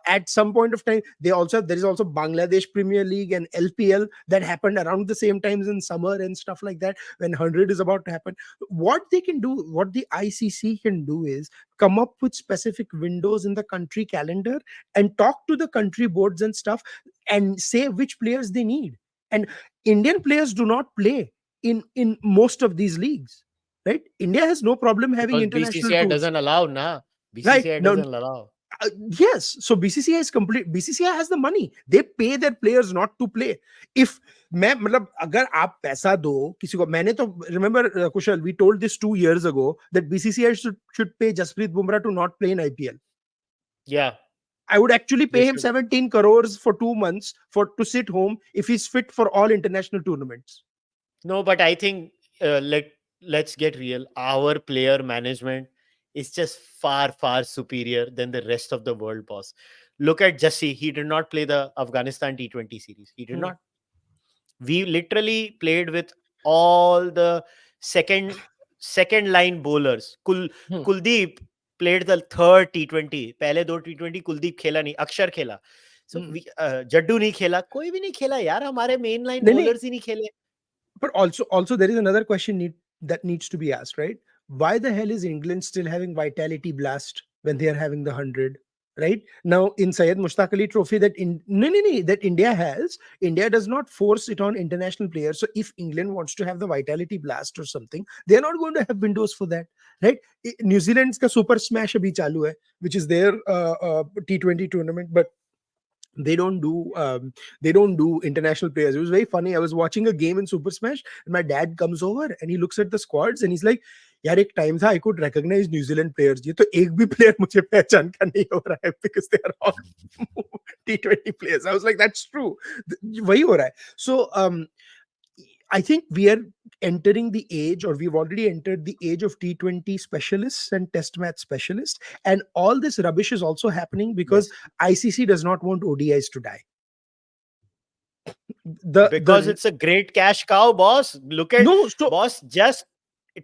At some point of time, there is also Bangladesh Premier League and LPL that happened around the same times in summer and stuff like that when 100 is about to happen. What they can do, what the ICC can do is come up with specific windows in the country calendar and talk to the country boards and stuff and say which players they need. And Indian players do not play in most of these leagues. Right. India has no problem having because international BCCI tours. doesn't allow, na. BCCI Right. doesn't allow. Yes, so BCCI is complete. BCCI has the money. They pay their players not to play. If अगर आप पैसा दो किसी को, मैंने तो remember Kushal, we told this 2 years ago that BCCI should pay Jasprit Bumrah to not play in IPL. Yeah, I would actually pay him 17 crores for 2 months to sit home if he's fit for all international tournaments. No, but I think let's get real. Our player management is just far superior than the rest of the world, boss. Look at Jassi. He did not play the Afghanistan T20 series. He did not. We literally played with all the second line bowlers. Kuldeep played the third T20. पहले 2 T20 Kuldeep खेला नहीं, अक्षर खेला. So Jaddu नहीं खेला, कोई भी नहीं खेला यार. हमारे main line bowlers ही नहीं खेले. But also there is another question that needs to be asked, right? Why the hell is England still having Vitality Blast when they are having the 100? Right now in Syed Mushtaq Ali Trophy that India has, India does not force it on international players. So if England wants to have the Vitality Blast or something, they are not going to have windows for that, right? New Zealand's ka Super Smash abhi chalu hai, which is their T20 tournament, but they don't do international players. It was very funny. I was watching a game in Super Smash and my dad comes over and he looks at the squads and he's like, यार एक time था, I could recognize New Zealand players, ये तो एक भी player मुझे पहचान का नहीं हो रहा है because they are all T20 players. I was like, that's true. वही हो रहा है. So I think we are entering the age, or we've already entered the age of T20 specialists and test match specialists, and all this rubbish is also happening because ICC does not want ODIs to die. Because it's a great cash cow, boss. Look at boss, just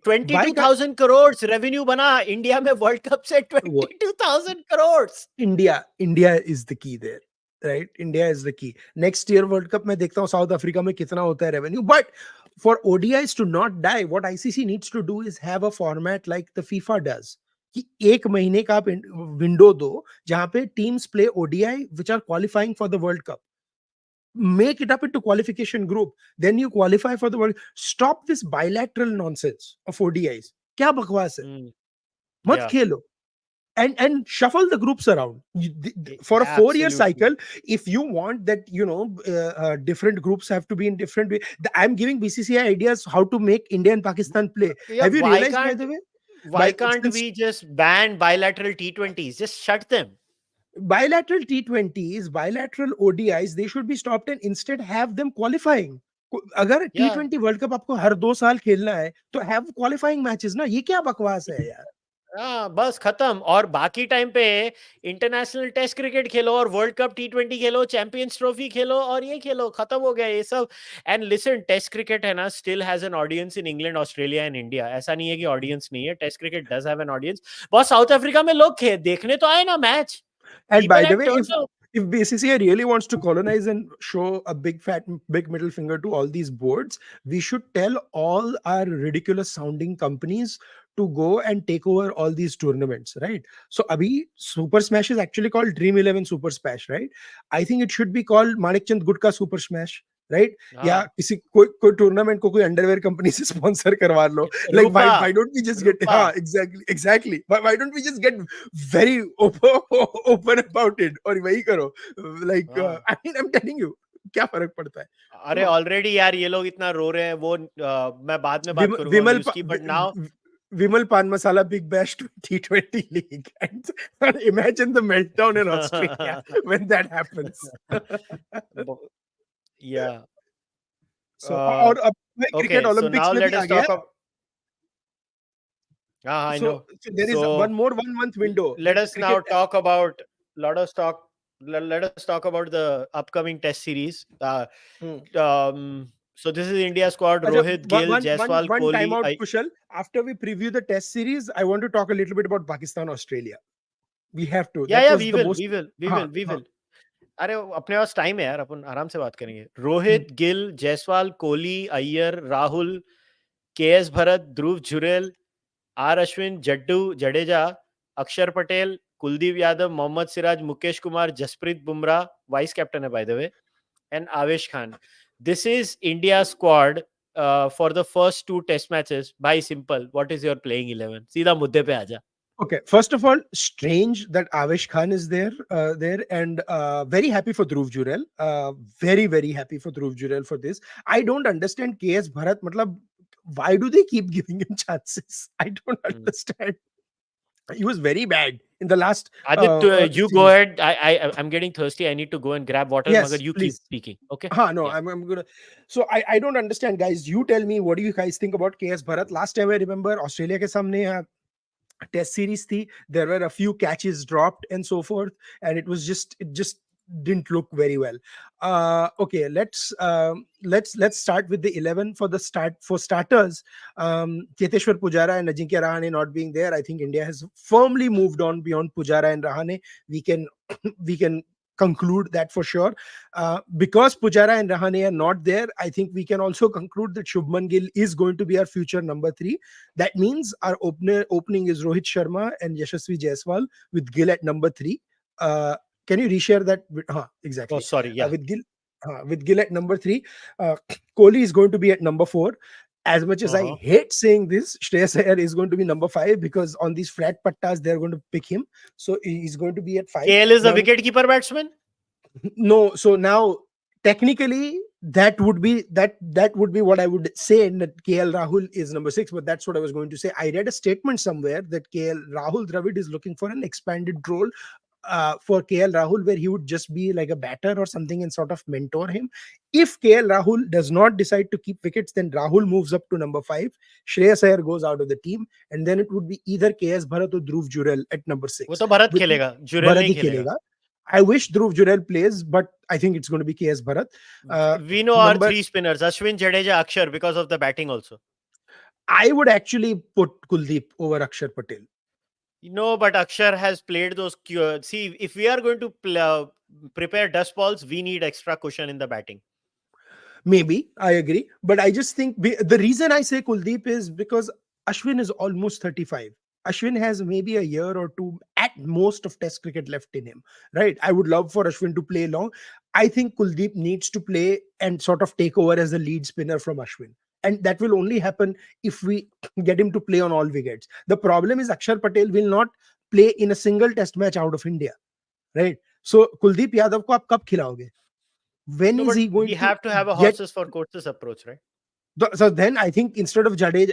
22,000 crores revenue bana India mein World Cup se 22,000 crores. India is the key there, right? India is the key. Next year World Cup mein dekhta hu South Africa mein kitna hota hai revenue. But for ODIs to not die, what ICC needs to do is have a format like the FIFA does. कि एक महीने का आप window दो जहां पे teams play ODI which are qualifying for the World Cup. Make it up into qualification group, then you qualify for the world. Stop this bilateral nonsense of ODIs. Kya bakwas hai? Mat khelo. And shuffle the groups around. For a 4-year cycle, if you want that, different groups have to be in different way. I'm giving BCCI ideas how to make India and Pakistan play. Have you realized, by the way? Why can't we just ban bilateral T20s? Just shut them. Bilateral T20s, bilateral ODIs, they should be stopped and instead have them qualifying. अगर T20 World Cup आपको हर 2 साल खेलना है तो have qualifying matches ना. ये क्या बकवास है यार. हाँ, बस खत्म. और बाकी टाइम पे इंटरनेशनल टेस्ट क्रिकेट खेलो और वर्ल्ड कप T20 खेलो, चैंपियंस ट्रॉफी खेलो और ये खेलो. खत्म हो गया ये सब. एंड लिसन, टेस्ट क्रिकेट है ना, still has an audience in England, Australia and India. ऐसा नहीं है कि ऑडियंस नहीं है. Test cricket does have an audience. बहुत साउथ अफ्रीका में लोग देखने तो आए ना match. And by the way, if BCCI really wants to colonize and show a big middle finger to all these boards, we should tell all our ridiculous sounding companies to go and take over all these tournaments, right? So abhi Super Smash is actually called Dream 11 Super Smash, right? I think it should be called Manikchand Gutka Super Smash, right? या किसी कोई tournament को कोई underwear company से sponsor करवा लो. Like why don't we just get exactly why don't we just get very open about it और वही करो. Like I mean, I'm telling you, क्या फर्क पड़ता है. अरे ऑलरेडी यार ये लोग इतना रो रहे हैं. वो मैं बाद में बात करूंगा उसकी. But now Vimal Pan Masala Big Bash T20 League. And imagine the meltdown in Australia when that happens. Yeah. So और अब cricket Olympics में भी आ गया. I know. So there is one month window. Let us now talk about the upcoming test series. So this is India squad: Rohit, Gill, Jaiswal, Kohli. One time out, Kushal. After we preview the test series, I want to talk a little bit about Pakistan, Australia. We have to. We will. अरे अपने पास time है यार, अपन आराम से बात करेंगे. Rohit, Gill, Jaiswal, Kohli, Iyer, Rahul, KS Bharat, Dhruv Jurel, R Ashwin, Jaddu, Jadeja, Axar Patel, Kuldeep Yadav, Mohammed Siraj, Mukesh Kumar, Jasprit Bumrah, vice captain है by the way, and Avesh Khan. This is India's squad for the first 2 test matches. Bhai, simple. What is your playing 11? सीधा मुद्दे पे आजा. Okay, first of all, strange that Avesh Khan is there, and very happy for Dhruv Jurel. Very, very happy for Dhruv Jurel for this. I don't understand KS Bharat. Matlab, why do they keep giving him chances? I don't understand. He was very bad in the last. Adit, you go ahead. I'm getting thirsty. I need to go and grab water. Yes, Magar, you please. keep speaking. Okay. No, yeah. I'm gonna. So I don't understand, guys. You tell me, what do you guys think about KS Bharat? Last time I remember Australia के सामने test series thi, there were a few catches dropped and so forth, and it just didn't look very well. Okay, let's start with the 11 for starters. Cheteshwar Pujara and Ajinkya Rahane not being there, I think India has firmly moved on beyond Pujara and Rahane. We can conclude that for sure. Because Pujara and Rahane are not there, I think we can also conclude that Shubman Gill is going to be our future number 3. That means our opening is Rohit Sharma and Yashasvi Jaiswal with Gill at number 3. Can you reshare that? Exactly. Oh, sorry. Yeah. With Gill at number 3. Kohli is going to be at number 4. As much as I hate saying this, Shreyas Iyer is going to be number 5 because on these flat pattas, they're going to pick him. So he's going to be at 5. KL is a wicket-keeper batsman? No. So now technically that would be what I would say, that KL Rahul is number 6, but that's what I was going to say. I read a statement somewhere that Rahul Dravid is looking for an expanded role for KL Rahul, where he would just be like a batter or something and sort of mentor him. If KL Rahul does not decide to keep wickets, then Rahul moves up to number 5. Shreyas Iyer goes out of the team, and then it would be either KS Bharat or Dhruv Jurel at number 6. वो तो Bharat With खेलेगा, Jurel Bharat नहीं ही खेलेगा. खेलेगा. I wish Dhruv Jurel plays, but I think it's going to be KS Bharat. We know our number- 3 spinners: Ashwin, Jadeja, Akshar, because of the batting also. I would actually put Kuldeep over Akshar Patel. No, but Akshar has played those. See, if we are going to prepare dust balls, we need extra cushion in the batting. Maybe, I agree. But I just think the reason I say Kuldeep is because Ashwin is almost 35. Ashwin has maybe a year or two at most of Test cricket left in him, right? I would love for Ashwin to play long. I think Kuldeep needs to play and sort of take over as the lead spinner from Ashwin. And that will only happen if we get him to play on all wickets. The problem is Akshar Patel will not play in a single Test match out of India, right? So Kuldeep Yadav ko aap kab khilaoge? When No, is he but going we to have to have a get horses for courses approach, right? So then I think instead of Jadeja,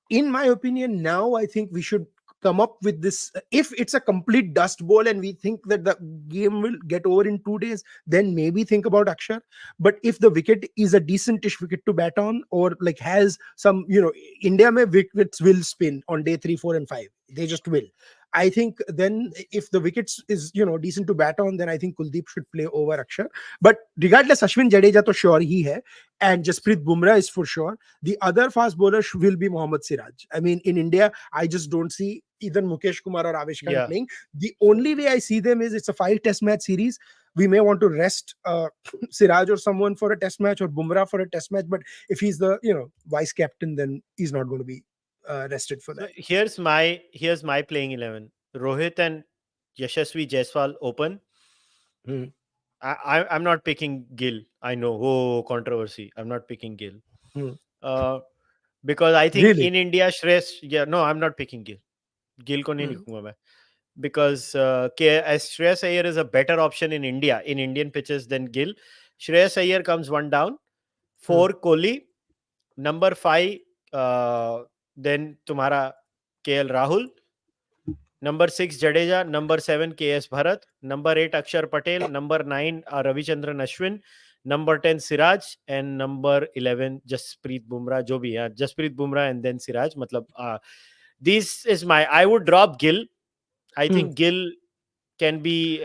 in my opinion, now I think we should come up with this. If it's a complete dust bowl and we think that the game will get over in 2 days, then maybe think about Akshar. But if the wicket is a decentish wicket to bat on, or like has some, India mein wickets will spin on day 3, 4 and 5. They just will. I think then if the wickets is decent to bat on, then I think Kuldeep should play over Akshar. But regardless, Ashwin Jadeja to sure he hai, and Jasprit Bumrah is for sure. The other fast bowler will be Mohammad Siraj. I mean, in India, I just don't see either Mukesh Kumar or Avesh Khan playing. The only way I see them is it's a 5 Test match series. We may want to rest Siraj or someone for a Test match, or Bumrah for a Test match. But if he's the vice captain, then he's not going to be rested for that. So here's my playing 11: Rohit and Yashasvi Jaiswal open. I'm not picking Gill. I know, controversy. I'm not picking Gill. Because I think in India, no, I'm not picking Gill. Gill ko nahi likhunga main. Because Shreyas Iyer is a better option in India, in Indian pitches, than Gill. Shreyas Iyer comes 1 down. 4 Kohli. Number 5 then तुम्हारा KL Rahul. Number 6 Jadeja. Number 7 KS Bharat. Number 8 Akshar Patel. Number 9 Ravichandran Ashwin. Number 10 Siraj, and number 11 Jasprit Bumrah. जो भी है, Jasprit Bumrah and then Siraj. मतलब this is I would drop Gill. I think Gill can be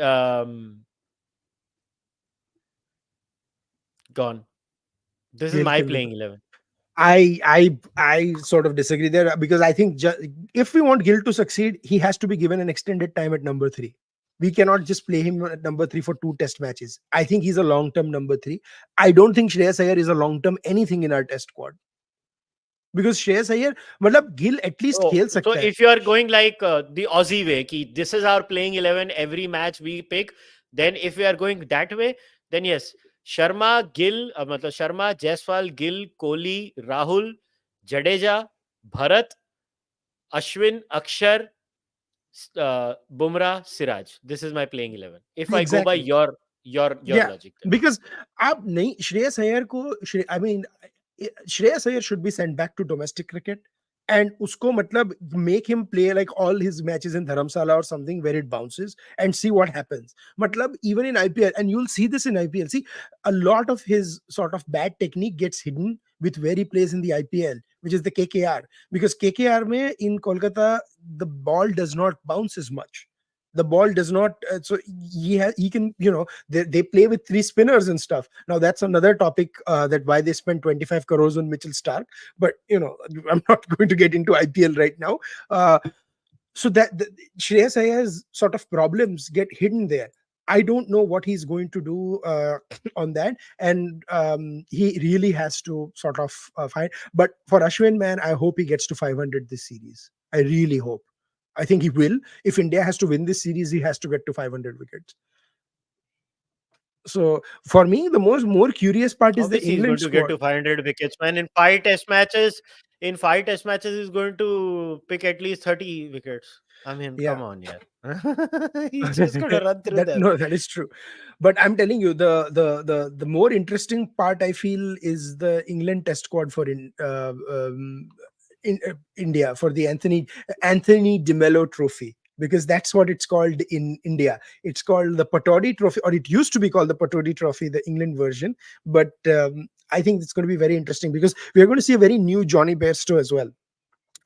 gone. This is my playing 11. I sort of disagree there, because I think if we want Gill to succeed, he has to be given an extended time at number 3. We cannot just play him at number 3 for 2 Test matches. I think he's a long-term number 3. I don't think Shreyas Iyer is a long-term anything in our Test squad. Because Shreyas Iyer, Gill at least khel sakta hai. So if you are going like the Aussie way, ki this is our playing 11, every match we pick, then if we are going that way, then yes, Sharma, Gill, Sharma, Jaiswal, Gill, Kohli, Rahul, Jadeja, Bharat, Ashwin, Akshar, Bumrah, Siraj. This is my playing 11. If I go by your logic. Then. Because Shreyas Iyer ko, I mean, Shreyas Iyer should be sent back to domestic cricket, and usko make him play like all his matches in Dharamsala or something where it bounces, and see what happens. Even in IPL, and you'll see this in IPL, see a lot of his sort of bad technique gets hidden with where he plays in the IPL, which is the KKR, because KKR mein in Kolkata the ball does not bounce as much. The ball does not, so he can, they play with 3 spinners and stuff. Now that's another topic, that why they spent 25 crores on Mitchell Stark, but I'm not going to get into IPL right now. So that Shreyas Iyer's sort of problems get hidden there. I don't know what he's going to do on that, and he really has to sort of find. But for Ashwin, man, I hope he gets to 500 this series. I really hope. I think he will. If India has to win this series, he has to get to 500 wickets. So for me, the more curious part is obviously the England he's going squad. to get to 500 wickets, man. In 5 Test matches, he's going to pick at least 30 wickets. I mean, Yeah. come on, yeah. He's just gonna run through them. No, that is true. But I'm telling you, the more interesting part I feel is the England Test squad for India, for the Anthony De Mello Trophy, because that's what it's called in India. It's called the Patodi Trophy, or it used to be called the Patodi Trophy, the England version. But I think it's going to be very interesting because we are going to see a very new Johnny Bairstow as well.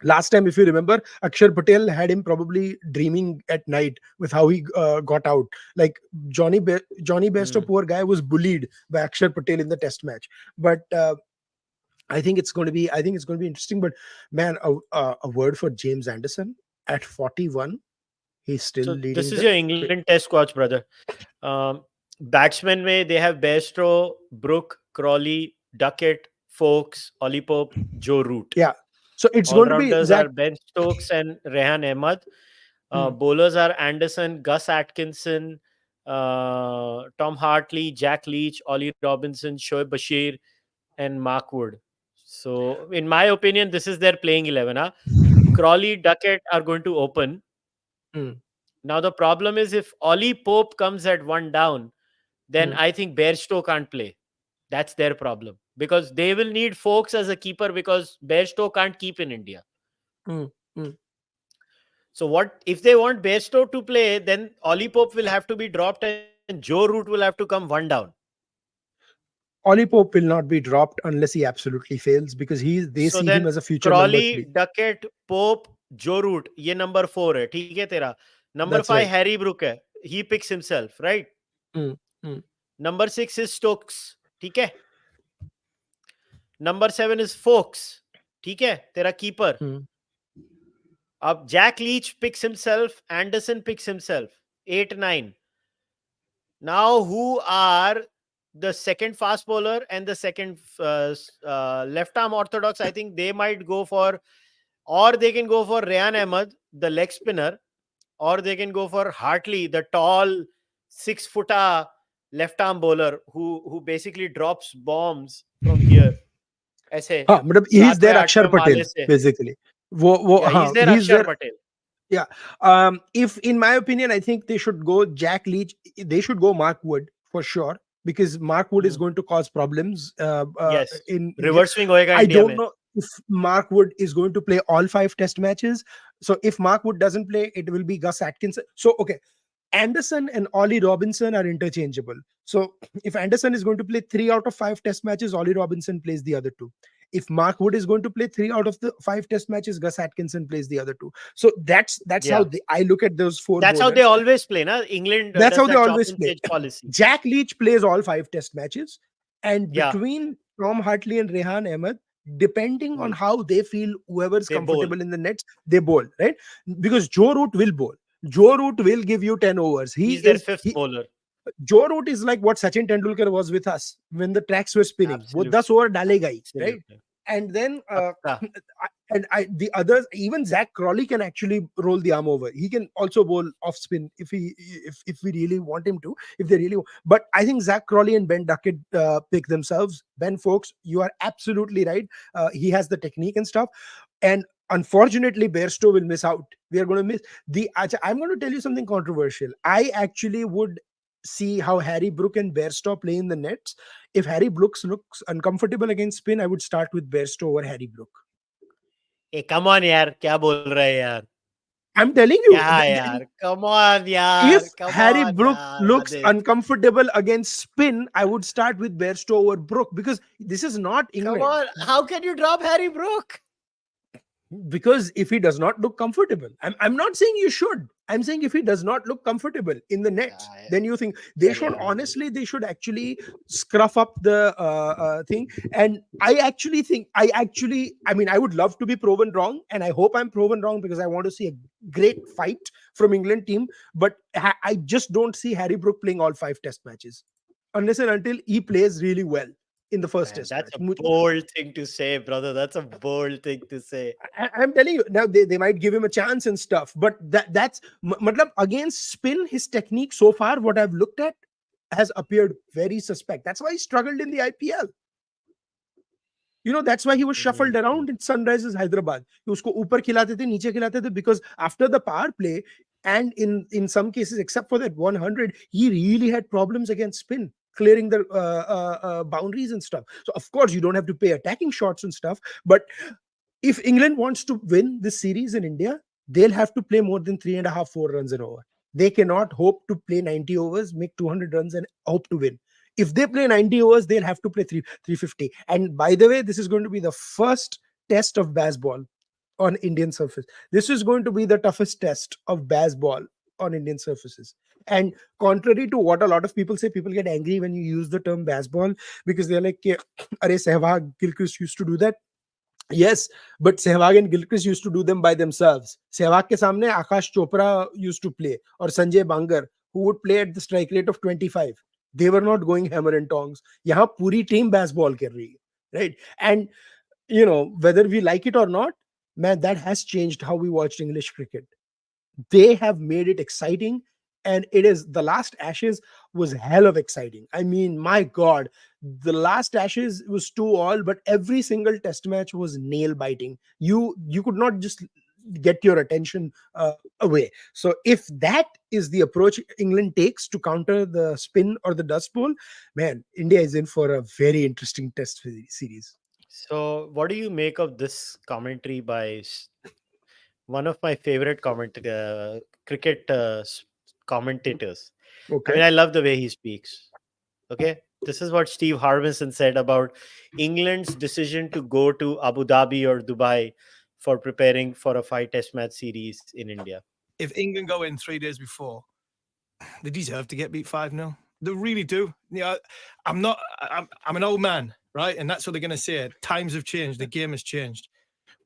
Last time, if you remember, Akshar Patel had him probably dreaming at night with how he got out. Like Johnny Bairstow, Hmm. poor guy, was bullied by Akshar Patel in the Test match. But I think it's going to be interesting. But man, a word for James Anderson at 41, he's still So this leading is the. your England Test squad, brother. Um, Batsmen में they have Bairstow, Brook, Crawley, Duckett, Foakes, Ollie Pope, Joe Root. Yeah, so it's All going to be rounders Zach. are Ben Stokes and Rehan Ahmed. Hmm. Bowlers are Anderson, Gus Atkinson, Tom Hartley, Jack Leach, Ollie Robinson, Shoaib Bashir, and Mark Wood. So, in my opinion, this is their playing 11. Huh? Crawley, Duckett are going to open. Hmm. Now, the problem is if Ollie Pope comes at one down, then Hmm. I think Bairstow can't play. That's their problem because they will need Foakes as a keeper because Bairstow can't keep in India. Hmm. Hmm. So what if they want Bairstow to play? Then Ollie Pope will have to be dropped and Joe Root will have to come one down. Ollie Pope will not be dropped unless he absolutely fails, because they So see him then as a future number Crawley, 3. Duckett, Pope, Joe Root, ये number 4 है, ठीक है तेरा. Number That's 5 right. Harry Brook है, he picks himself, right? Hmm. Hmm. Number 6 is Stokes, ठीक है. Number 7 is Foakes, ठीक है, तेरा keeper. Hmm. अब Jack Leach picks himself, Anderson picks himself, 8, 9. Now, who are the second fast bowler and the second left arm orthodox? I think they might go for, or they can go for Rehan Ahmed, the leg spinner, or they can go for Hartley, the tall 6-footer left arm bowler who basically drops bombs from here. ऐसे हाँ, मतलब he is 7वें their Akshar 8वें Patel माले से. basically. वो Yeah, he's हाँ, their he's Akshar their. Patel. Yeah. If, in my opinion, I think they should go Jack Leach. They should go Mark Wood for sure, because Mark Wood is Hmm. going to cause problems Yes. in India. Reverse swing होएगा I India don't में. know if Mark Wood is going to play all 5 Test matches. So if Mark Wood doesn't play, it will be Gus Atkinson. So okay, Anderson and Ollie Robinson are interchangeable. So if Anderson is going to play 3 out of 5 Test matches, Ollie Robinson plays the other 2. If Mark Wood is going to play 3 out of the 5 Test matches, Gus Atkinson plays the other 2. So that's Yeah. how I look at those 4 That's how bowlers. they always play, na? England That's does how they that chop always and play. change policy. Jack Leach plays all 5 Test matches, and Yeah. between Tom Hartley and Rehan Ahmed, depending on how they feel, whoever's They bowl. comfortable in the nets, they bowl, right? Because Joe Root will bowl. Joe Root will give you 10 overs. He's their fifth bowler. Joe Root is like what Sachin Tendulkar was with us when the tracks were spinning. वो Absolutely. 10 over डालेगा ही, right? Absolutely. And then Pakka. the others, even Zach Crawley can actually roll the arm over. He can also bowl off spin if we really want him to, if they really want. But I think Zach Crawley and Ben Duckett pick themselves. Ben Foakes, you are absolutely right. He has the technique and stuff. And unfortunately, Bairstow will miss out. We are going to miss I'm going to tell you something controversial. I actually would see how Harry Brook and Bairstow play in the nets. If Harry Brooks looks uncomfortable against spin, I would start with Bairstow over Harry Brook. Hey, come on, yaar. क्या बोल रहा है यार? I'm telling you, क्या यार? Come on, yaar. if Come Harry on, Brook yaar. looks Aadit. uncomfortable against spin, I would start with Bairstow over Brook, because this is not England. Come on. How can you drop Harry Brook? Because if he does not look comfortable, I'm not saying you should. I'm saying if he does not look comfortable in the nets, Yeah, then you think they should honestly, they should actually scruff up the thing. And I mean, I would love to be proven wrong, and I hope I'm proven wrong, because I want to see a great fight from England team. But I just don't see Harry Brook playing all 5 Test matches unless and until he plays really well in the first Test That's match. a bold thing to say, brother. That's a bold thing to say. I'm telling you, now they might give him a chance and stuff, but that's matlab, against spin, his technique so far, what I've looked at, has appeared very suspect. That's why he struggled in the IPL. You know, that's why he was shuffled around in Sunrisers Hyderabad. Usko upar khilate the, niche khilate the, because after the power play, and in some cases, except for that 100, he really had problems against spin, clearing the boundaries and stuff. So of course, you don't have to pay attacking shots and stuff. But if England wants to win this series in India, they'll have to play more than 3.5, 4 runs an over. They cannot hope to play 90 overs, make 200 runs, and hope to win. If they play 90 overs, they'll have to play 350. And by the way, this is going to be the first test of Basball on Indian surface. This is going to be the toughest test of Basball on Indian surfaces. And contrary to what a lot of people say, people get angry when you use the term Basball because they're like, Are Sehwag, Gilchrist used to do that. Yes, but Sehwag and Gilchrist used to do them by themselves. Sehwag ke samne Akash Chopra used to play, or Sanjay Bangar, who would play at the strike rate of 25. They were not going hammer and tongs. Yahan puri team Basball kar rahi hai, right? And you know, whether we like it or not, man, that has changed how we watched English cricket. They have made it exciting, and it is, the last Ashes was hell of exciting. I mean, my god, the last Ashes was 2-all, but every single test match was nail biting. You could not just get your attention away. So if that is the approach England takes to counter the spin or the dust bowl, man, India is in for a very interesting test series. So, what do you make of this commentary by one of my favorite cricket commentators? I mean, Okay. I love the way he speaks. Okay, this is what Steve Harmison said about England's decision to go to Abu Dhabi or Dubai for preparing for a 5-test match series in India. If England go in 3 days before, they deserve to get beat 5-0. They really do. You know, I'm an old man, right? And that's what they're going to say. Times have changed. The game has changed.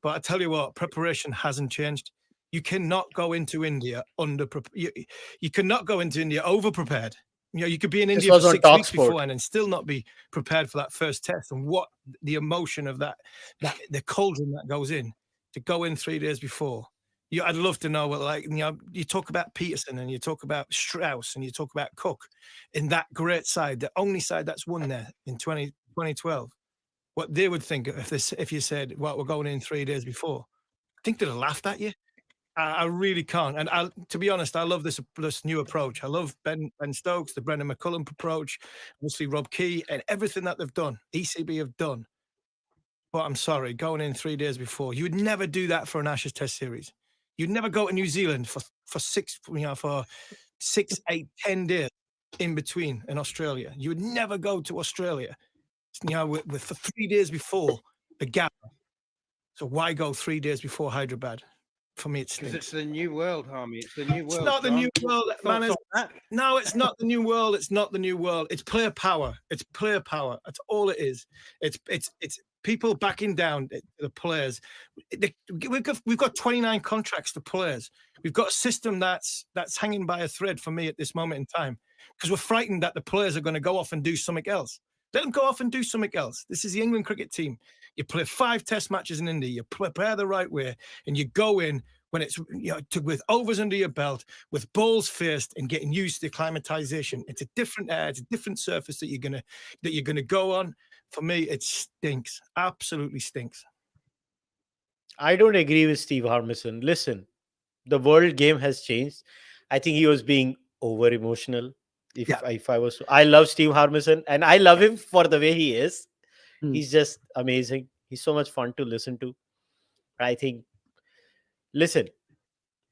But I tell you what, preparation hasn't changed. You cannot go into India you cannot go into India over-prepared. You know, you could be in This India was for on 6 weeks Talksport. beforehand and still not be prepared for that first test. And what the emotion of that the cauldron that goes in to go in 3 days before. I'd love to know what, like, you know, you talk about Peterson and you talk about Strauss and you talk about Cook in that great side, the only side that's won there in 2012. What they would think if you said, well, we're going in 3 days before. I think they'd have laughed at you. I really can't. And to be honest, I love this new approach. I love Ben Stokes, the Brendan McCullum approach, obviously Rob Key, and everything that they've done, ECB have done. But I'm sorry, going in 3 days before, you would never do that for an Ashes Test series. You'd never go to New Zealand for 6, 8, 10 days in between in Australia. You would never go to Australia, you know, with for 3 days before the gap. So why go 3 days before Hyderabad? For me, it stinks. It's the new world, Harmy. It's the new world. It's not the John. new world, man. No, it's not the new world. It's not the new world. It's player power. It's player power. That's all it is. It's people backing down the players. We've got 29 contracts to players. We've got a system that's hanging by a thread for me at this moment in time because we're frightened that the players are going to go off and do something else. Let them go off and do something else. This is the England cricket team. You play 5 test matches in India. You prepare the right way, and you go in when it's, you know, with overs under your belt, with balls faced, and getting used to acclimatization. It's a different air. It's a different surface that you're gonna go on. For me, it stinks. Absolutely stinks. I don't agree with Steve Harmison. Listen, the world game has changed. I think he was being over emotional. I love Steve Harmison, and I love him for the way he is. He's just amazing. He's so much fun to listen to. I think, listen,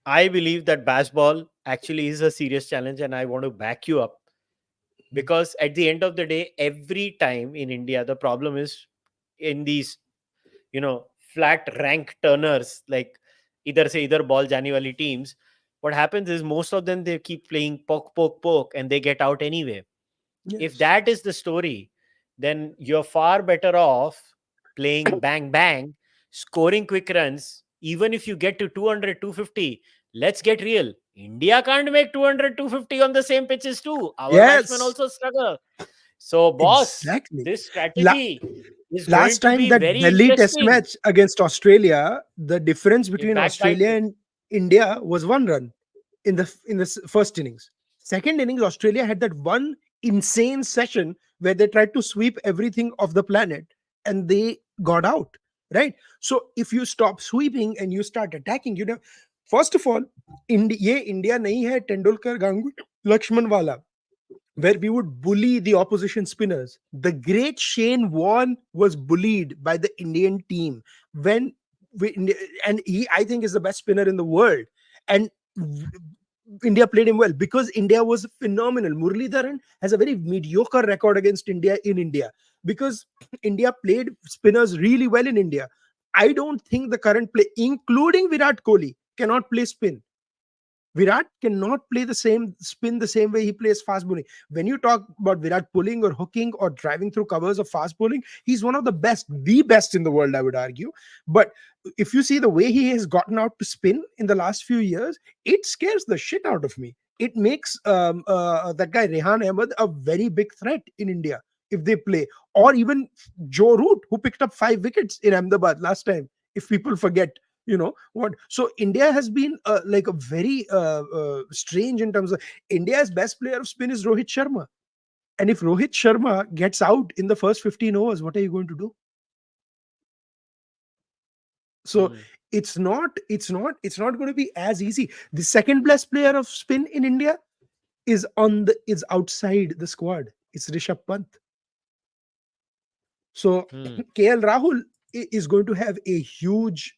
I believe that Basball actually is a serious challenge, and I want to back you up because at the end of the day, every time in India, the problem is in these, you know, flat rank turners like either ball jani wali teams. What happens is most of them, they keep playing poke, and they get out anyway. Yes. If that is the story, then you're far better off playing bang bang, scoring quick runs. Even if you get to 200, 250, let's get real. India can't make 200, 250 on the same pitches too. Our batsmen also struggle. So, boss, Exactly. this strategy is Last going to time be that very Delhi test interesting. match against Australia, the difference between backed by Australia and India was 1 run in the first innings. Second innings, Australia had that one insane session where they tried to sweep everything off the planet, and they got out, right? So if you stop sweeping and you start attacking, first of all, India nahi hai Tendulkar, Ganguly, Lakshman wala, where we would bully the opposition spinners. The great Shane Warne was bullied by the Indian team when and he, I think, is the best spinner in the world. And India played him well because India was phenomenal. Muralidharan has a very mediocre record against India in India because India played spinners really well in India. I don't think the current play, including Virat Kohli, cannot play spin. Virat cannot play the same spin the same way he plays fast bowling. When you talk about Virat pulling or hooking or driving through covers of fast bowling, he's one of the best in the world, I would argue. But if you see the way he has gotten out to spin in the last few years, it scares the shit out of me. It makes that guy Rehan Ahmed a very big threat in India if they play. Or even Joe Root, who picked up 5 wickets in Ahmedabad last time, if people forget. What, so India has been like a very strange in terms of India's best player of spin is Rohit Sharma, and if Rohit Sharma gets out in the first 15 overs, what are you going to do? So it's not going to be as easy. The second best player of spin in India is outside the squad. It's Rishabh Pant. So KL Rahul is going to have a huge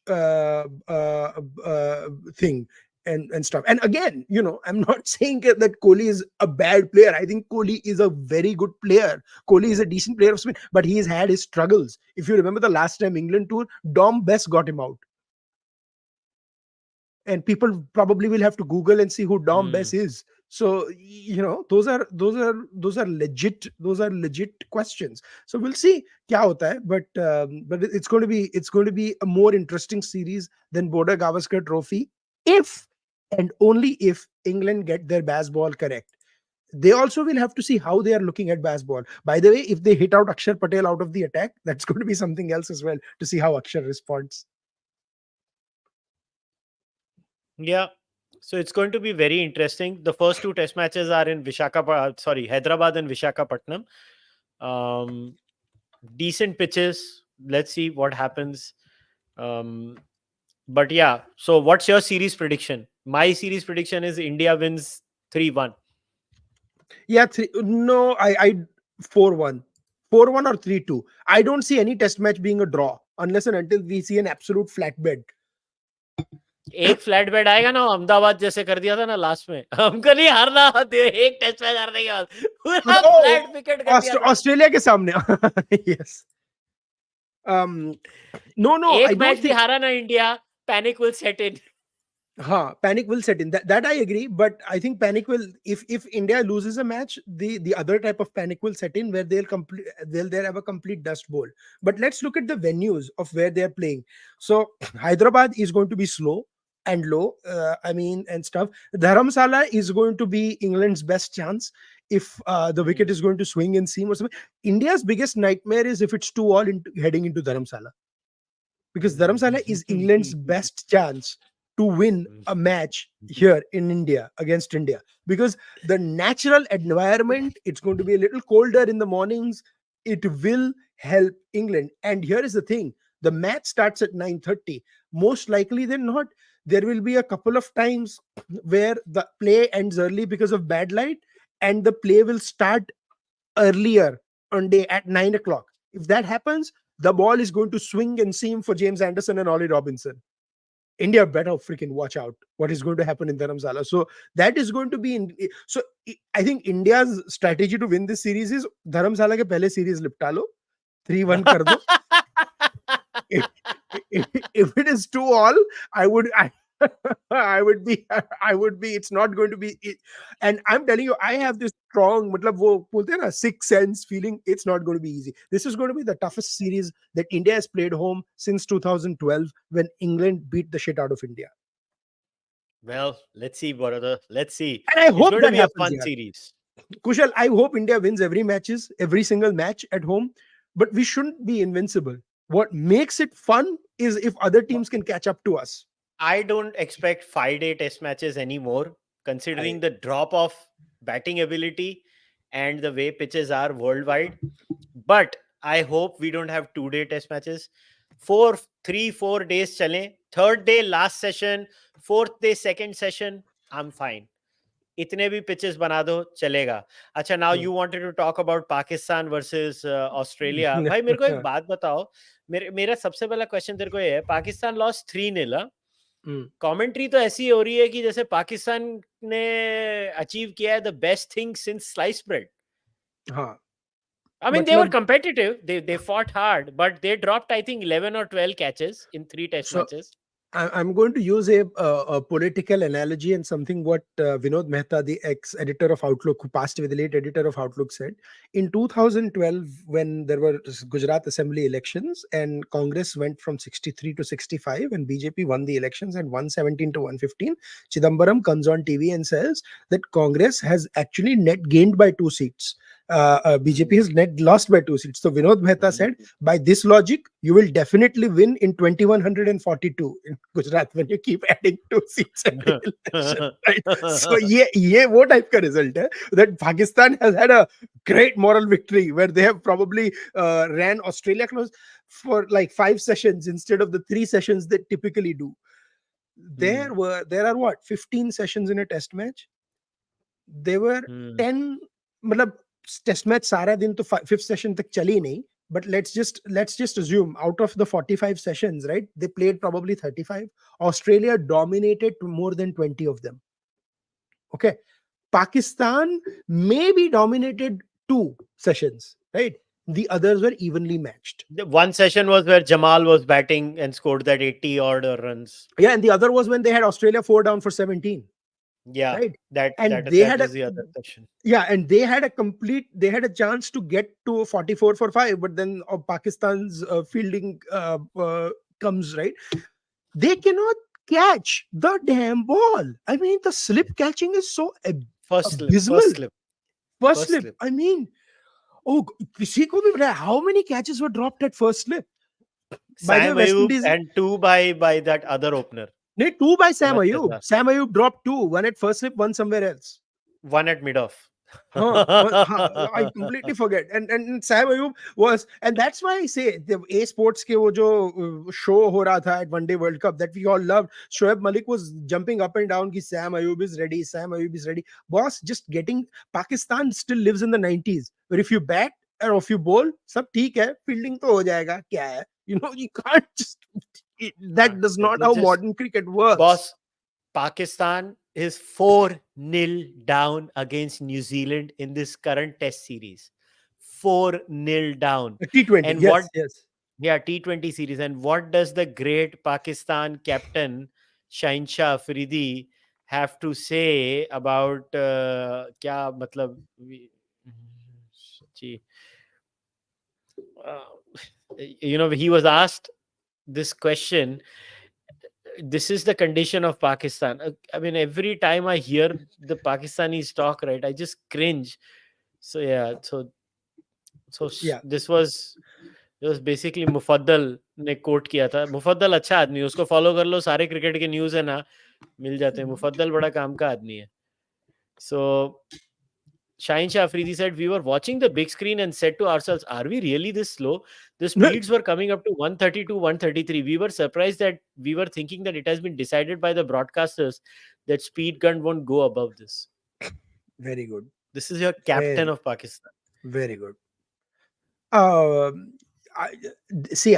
thing and stuff. And again, I'm not saying that Kohli is a bad player. I think Kohli is a very good player. Kohli is a decent player of spin, but he has had his struggles. If you remember the last time England tour, Dom Bess got him out. And people probably will have to Google and see who Dom Bess is. So those are legit questions. So we'll see kya hota hai, but it's going to be a more interesting series than Border Gavaskar Trophy if and only if England get their Basball correct. They also will have to see how they are looking at Basball. By the way, if they hit out Akshar Patel out of the attack, that's going to be something else as well, to see how Akshar responds. Yeah. So it's going to be very interesting. The first 2 test matches are in Hyderabad and Visakhapatnam. Decent pitches. Let's see what happens. But yeah, so what's your series prediction? My series prediction is India wins 3-1. Yeah, I 4-1. 4-1 or 3-2. I don't see any test match being a draw unless and until we see an absolute flatbed. एक flat bed आएगा ना, अहमदाबाद जैसे कर दिया था ना last में, हमको नहीं हारना, एक टेस्ट मैच हारने के बाद पूरा फ्लैट विकेट कर दिया ऑस्ट्रेलिया के सामने. Yes. No, एक मैच भी हारा ना India, panic will set in. Panic will set in. That I agree, but I think panic will, if India loses a match, the other type of panic will set in where they'll have a complete dust bowl. But let's look at the venues of where they're playing. So Hyderabad is going to be slow and low, and stuff. Dharamsala is going to be England's best chance if the wicket is going to swing and seam or something. India's biggest nightmare is if it's 2-all heading into Dharamsala, because Dharamsala is England's best chance to win a match here in India against India, because the natural environment, it's going to be a little colder in the mornings. It will help England. And here is the thing, the match starts at 9:30. Most likely than not, there will be a couple of times where the play ends early because of bad light, and the play will start earlier on day at 9 o'clock. If that happens, the ball is going to swing and seam for James Anderson and Ollie Robinson. India better freaking watch out what is going to happen in Dharamsala. So that is going to be so I think India's strategy to win this series is Dharamsala ke pehle series lipta lo, 3-1 kar do. If it is 2-all, I would be, it's not going to be, and I'm telling you, I have this strong, wo bolte hain na, sixth sense feeling, it's not going to be easy. This is going to be the toughest series that India has played home since 2012, when England beat the shit out of India. Well, let's see, brother. Let's see. And I hope it's going to be a fun series. Kushal, I hope India wins every single match at home, but we shouldn't be invincible. What makes it fun is if other teams can catch up to us. I don't expect 5-day test matches anymore, considering the drop of batting ability and the way pitches are worldwide. But I hope we don't have 2-day test matches. 4 days chale. Third day, last session. Fourth day, second session. I'm fine. इतने भी pitches बना दो चलेगा. अच्छा, now you wanted to talk about Pakistan versus Australia. भाई मेरे को एक बात बताओ. मेरा सबसे पहला क्वेश्चन तेरे को ये है. Pakistan lost 3-0. कमेंट्री तो ऐसी हो रही है कि जैसे पाकिस्तान ने अचीव किया है the best thing since slice bread. हाँ. I mean, they were competitive. They fought hard, but they dropped, I think, 11 or 12 catches in 3 test matches. I'm going to use a political analogy and something what Vinod Mehta, the ex-editor of Outlook, who passed away, the late editor of Outlook, said. In 2012, when there were Gujarat Assembly elections and Congress went from 63 to 65 and BJP won the elections and 117 to 115, Chidambaram comes on TV and says that Congress has actually net gained by 2 seats. BJP has net lost by 2 seats. So Vinod Mehta said, by this logic, you will definitely win in 2142 in Gujarat when you keep adding 2 seats every election, right? So ये वो type का result है that Pakistan has had a great moral victory where they have probably ran Australia close for like 5 sessions instead of the 3 sessions they typically do. There are what 15 sessions in a test match. There were 10 मतलब test match सारा दिन तो 5th session तक चली नहीं, but let's just assume out of the 45 sessions, right, they played probably 35. Australia dominated more than 20 of them. Okay, Pakistan maybe dominated 2 sessions, right? The others were evenly matched. The one session was where Jamal was batting and scored that 80 odd runs. Yeah, and the other was when they had Australia 4 down for 17. Yeah, right. That was the other session. Yeah, and they had a chance to get to 44 for 5, but then Pakistan's fielding comes, right. They cannot catch the damn ball. I mean, the slip catching is so abysmal. First slip. I mean, किसी को भी पता how many catches were dropped at first slip? Sam Ayub and 2 by that other opener. 2 by Sam Ayub. Sam Ayub dropped 2. One at first slip, one somewhere else. One at mid-off. I completely forget. And Sam Ayub was, and that's why I say the A Sports ke wo jo show ho raha tha at One Day World Cup that we all loved. Shoaib Malik was jumping up and down ki Sam Ayub is ready. Sam Ayub is ready. Boss, just getting Pakistan still lives in the 90s. Where if you bat or if you bowl, sab theek hai. Fielding to ho jayega. Kya hai? You know, you can't just. That does not how modern cricket works. Boss, Pakistan is 4-0 down against New Zealand in this current test series. 4-0 down. T20. And yes. Yeah, T20 series. And what does the great Pakistan captain Shaheen Afridi have to say about kya matlab you know, he was asked this question. This is the condition of Pakistan. I mean, every time I hear the Pakistanis talk, right, I just cringe. So yeah, this was basically Mufaddal ने coat किया था. मुफद्दल अच्छा आदमी है, उसको follow कर लो, सारे cricket के न्यूज़ है ना मिल जाते हैं. मुफद्दल बड़ा काम का आदमी है. So Shaheen Afridi said, we were watching the big screen and said to ourselves, are we really this slow? The speeds were coming up to 132, 133. We were surprised that we were thinking that it has been decided by the broadcasters that speed gun won't go above this. Very good. This is your captain of Pakistan. Very good. I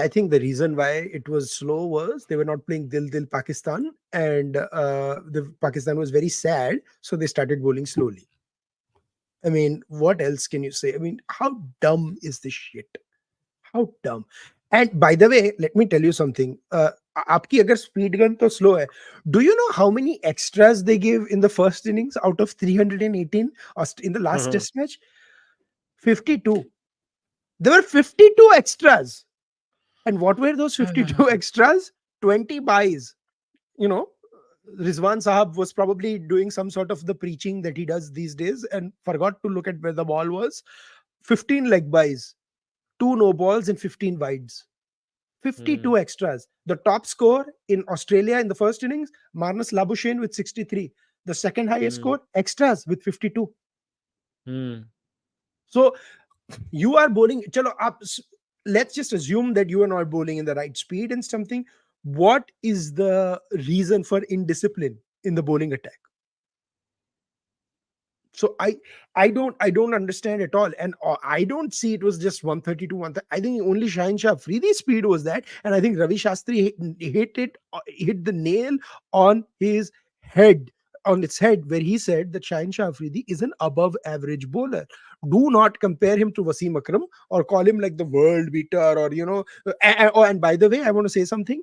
think the reason why it was slow was they were not playing Dil Dil Pakistan, and the Pakistan was very sad, so they started bowling slowly. I mean, what else can you say? I mean, how dumb is this shit? How dumb. And by the way, let me tell you something. Aapki agar speed gun to slow hai, do you know how many extras they gave in the first innings out of 318 in the last test match? 52. There were 52 extras. And what were those 52 extras? 20 buys. You know, Rizwan Sahab was probably doing some sort of the preaching that he does these days and forgot to look at where the ball was. 15 leg buys, 2 no balls and 15 wides. 52 extras. The top score in Australia in the first innings, Marnus Labuschagne with 63. The second highest score, extras with 52. So you are bowling. Chalo, let's just assume that you are not bowling in the right speed and something. What is the reason for indiscipline in the bowling attack? So I don't understand at all, and I don't see it was just 130 to 130. I think only Shaheen Shah Afridi's speed was that, and I think Ravi Shastri hit the nail on his head, on its head, where he said that Shaheen Shah Afridi is an above average bowler. Do not compare him to Wasim Akram or call him like the world beater, or and by the way, I want to say something.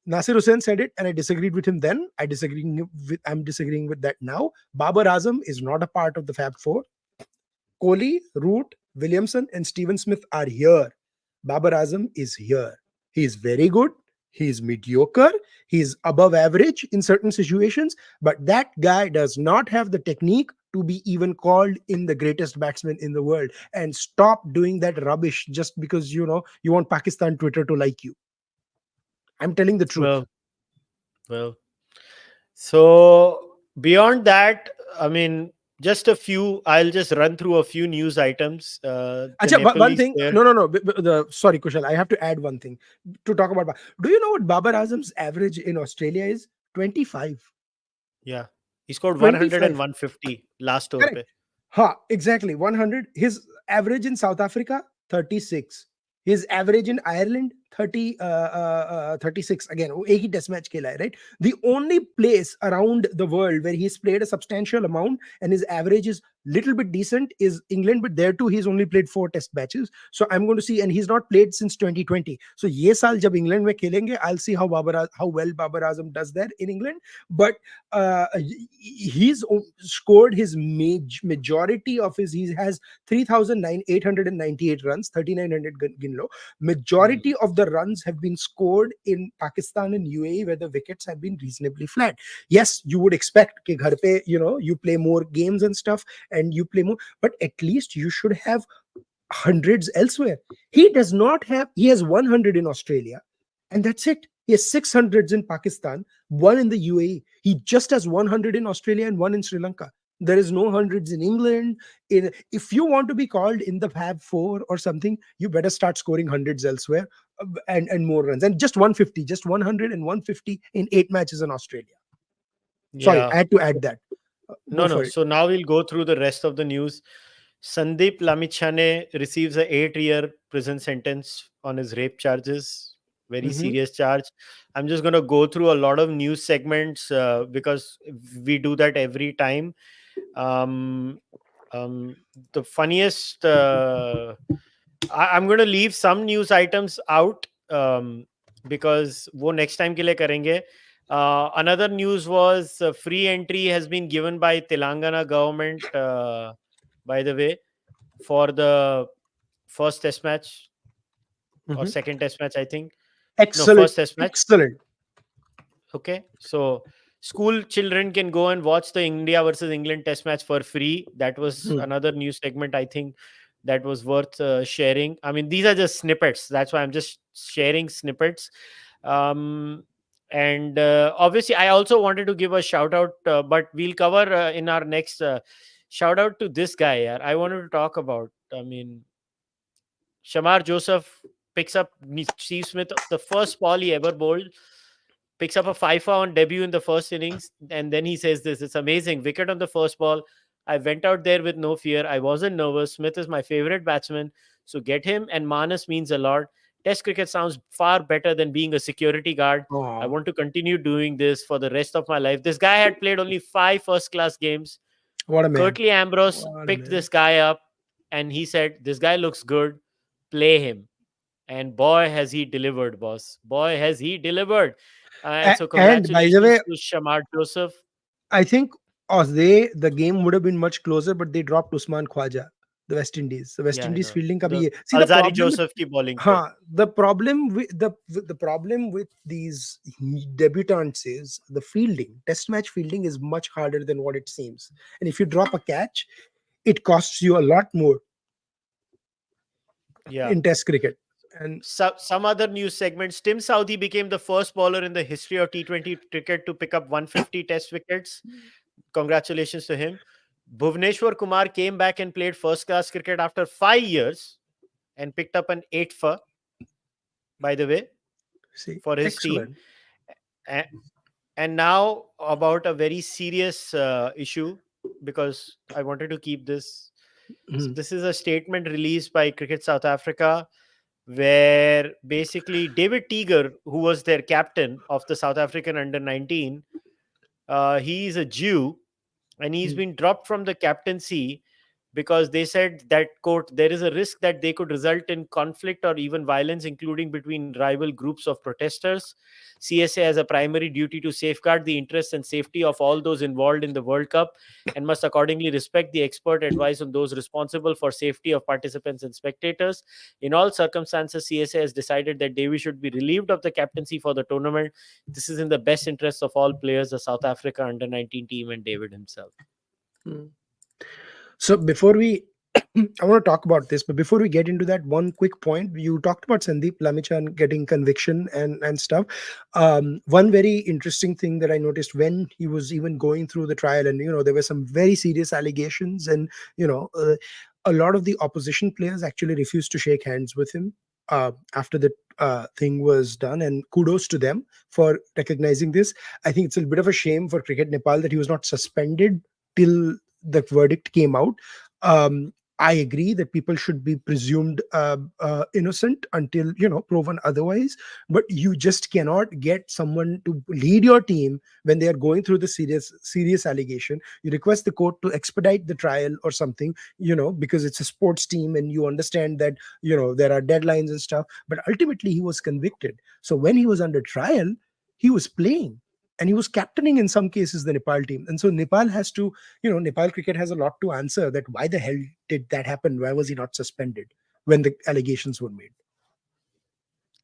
Nasir Hussain said it, and I disagreed with him then. I'm disagreeing with that now. Babar Azam is not a part of the Fab Four. Kohli, Root, Williamson, and Steven Smith are here. Babar Azam is here. He is very good. He is mediocre. He is above average in certain situations, but that guy does not have the technique to be even called in the greatest batsman in the world. And stop doing that rubbish just because you want Pakistan Twitter to like you. I'm telling the truth. Well. So beyond that, I mean, just a few. I'll just run through a few news items. Acha, one Nepalese thing. player- No. Sorry, Kushal. I have to add one thing to talk about. Do you know what Babar Azam's average in Australia is? 25. Yeah, he scored 100 and 25. 150 last over. Correct. Ha, exactly. 100. His average in South Africa, 36. His average in Ireland, 36. Again, वो एक ही test match खेला है, right? The only place around the world where he's played a substantial amount and his average is little bit decent is England, but there too he's only played 4 test matches. So I'm going to see, and he's not played since 2020. So ये साल जब England में खेलेंगे, I'll see how well Babar Azam does there in England. But he's scored his majority of his. He has 3,898 runs, 3,900 ginlo. Majority of the runs have been scored in Pakistan and UAE, where the wickets have been reasonably flat. Yes, you would expect कि घर पे, you play more games and stuff, and you play more, but at least you should have hundreds elsewhere. He does not have. He has 100 in Australia, and that's it. He has 600s in Pakistan, 1 in the UAE. He just has 100 in Australia and 1 in Sri Lanka. There is no hundreds in England. If you want to be called in the Fab Four or something, you better start scoring hundreds elsewhere, and more runs. And just 150, just 100 and 150 in 8 matches in Australia. Sorry, Yeah. I had to add that. No. So now we'll go through the rest of the news. Sandeep Lamichhane receives a 8-year prison sentence on his rape charges. Very serious charge. I'm just going to go through a lot of news segments because we do that every time. The funniest, I'm going to leave some news items out because वो next time के लिए करेंगे. Another news was free entry has been given by Telangana government, by the way, for the first test match or second test match, I think. Excellent. No, first test match. Excellent. Okay, so school children can go and watch the India versus England test match for free. That was another news segment, I think, that was worth sharing. I mean, these are just snippets. That's why I'm just sharing snippets. And obviously, I also wanted to give a shout out, but we'll cover in our next shout out to this guy. Yeah, I wanted to talk about. I mean, Shamar Joseph picks up Steve Smith, the first ball he ever bowled, picks up a 5 on debut in the first innings, and then he says this: "It's amazing. Wicket on the first ball. I went out there with no fear. I wasn't nervous. Smith is my favorite batsman, so get him and Manas means a lot. Test cricket sounds far better than being a security guard. I want to continue doing this for the rest of my life." This guy had played only 5 first-class games. What a man. Curtly Ambrose picked this guy up, and he said, "This guy looks good. Play him." And boy, has he delivered, boss. Boy, has he delivered. And so And by the congratulations way, to Shamar Joseph. I think the game would have been much closer, but they dropped Usman Khwaja, the West Indies. The West Yeah, I Indies know. fielding ka bhi The hai. See, the Alzari problem Joseph ki bowling. the problem with these debutants is the fielding. Test match fielding is much harder than what it seems. And if you drop a catch, it costs you a lot more in Test cricket. And some other news segments. Tim Southee became the first bowler in the history of T20 cricket to pick up 150 test wickets. Congratulations to him. Bhuvneshwar Kumar came back and played first class cricket after 5 years. and picked up an 8 for, by the way, See, for his excellent. team. And now about a very serious issue, because I wanted to keep this. So Mhm. this is a statement released by Cricket South Africa, where basically David Teeger, who was their captain of the South African under-19, he's a Jew, and he's Mm. been dropped from the captaincy because they said that, quote, there is a risk that they could result in conflict or even violence, including between rival groups of protesters. CSA has a primary duty to safeguard the interests and safety of all those involved in the World Cup and must accordingly respect the expert advice on those responsible for safety of participants and spectators. In all circumstances, CSA has decided that Davis should be relieved of the captaincy for the tournament. This is in the best interests of all players, the South Africa under-19 team, and David himself. Mm. So before we, I want to talk about this, but before we get into that, one quick point. You talked about Sandeep Lamichan getting conviction and stuff. One very interesting thing that I noticed when he was even going through the trial, and there were some very serious allegations, and a lot of the opposition players actually refused to shake hands with him after the thing was done, and kudos to them for recognizing this. I think it's a bit of a shame for Cricket Nepal that he was not suspended till the verdict came out. I agree that people should be presumed innocent until proven otherwise. But you just cannot get someone to lead your team when they are going through the serious allegation. You request the court to expedite the trial or something, because it's a sports team and you understand that there are deadlines and stuff. But ultimately, he was convicted. So when he was under trial, he was playing. And he was captaining in some cases the Nepal team. And so Nepal has to, Nepal cricket has a lot to answer, that why the hell did that happen? Why was he not suspended when the allegations were made?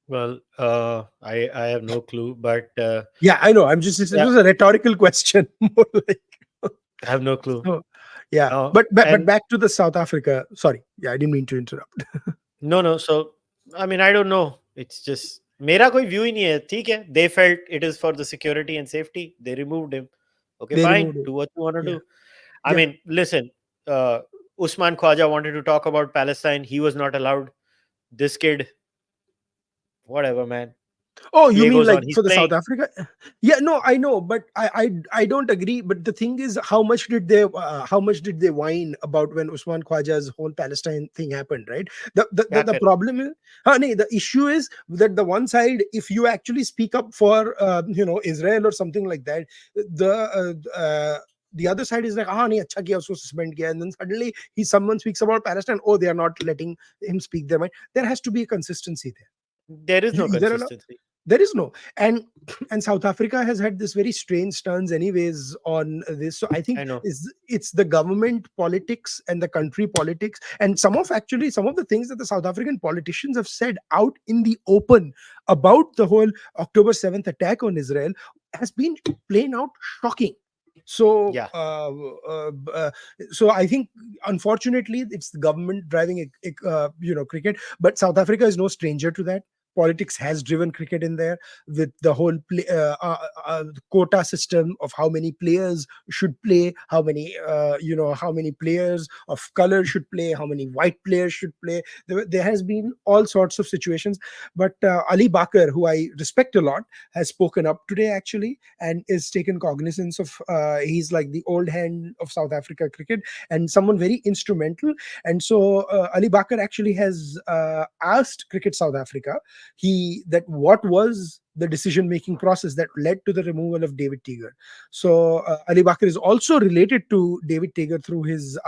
Well, I have no clue, but Yeah, I know. It yeah, was a rhetorical question. More like, I have no clue. so, yeah. Uh, But and back to the South Africa. Sorry. Yeah, I didn't mean to interrupt. no, so I mean, I don't know. It's just मेरा कोई view ही नहीं है. ठीक है, they felt it is for the security and safety. They removed him. Okay, They fine. removed it. Do what you want to Yeah. do. I Yeah. mean, listen. Usman Khwaja wanted to talk about Palestine. He was not allowed. This kid, whatever, man. Oh, you Play mean goes like on. He's for the South playing. Africa? Yeah, no, I know, but I don't agree. But the thing is, how much did they whine about when Usman Khwaja's whole Palestine thing happened? Right. The problem is, the issue is that the one side, if you actually speak up for Israel or something like that, the other side is like, nahi, acha kiya, usko suspend kiya. And then suddenly someone speaks about Palestine. Oh, they are not letting him speak their mind. There has to be a consistency there. There is You no either allow, consistency. there is no, and South Africa has had this very strange turns anyways on this. So I think I know. it's the government politics and the country politics, and some of the things that the South African politicians have said out in the open about the whole October 7th attack on Israel has been plain out shocking. So Yeah. so I think unfortunately it's the government driving cricket, but South Africa is no stranger to that. Politics has driven cricket in there, with the whole quota system of how many players should play, how many players of color should play, how many white players should play. There has been all sorts of situations, but Ali Bakar, who I respect a lot, has spoken up today actually, and is taken cognizance of. He's like the old hand of South Africa cricket and someone very instrumental. And so Ali Bakar actually has asked Cricket South Africa what was the decision-making process that led to the removal of David Teeger. So Ali Bakar is also related to David Teeger through his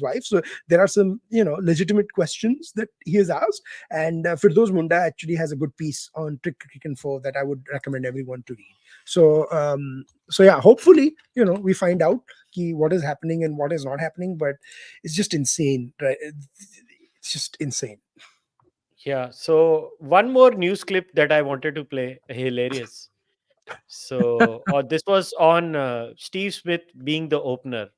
wife. So there are some legitimate questions that he has asked, and Firdaus Munda actually has a good piece on Cricket Info that I would recommend everyone to read. So yeah, hopefully we find out what is happening and what is not happening, but it's just insane, right? It's just insane. Yeah. So one more news clip that I wanted to play, hilarious. So this was on Steve Smith being the opener.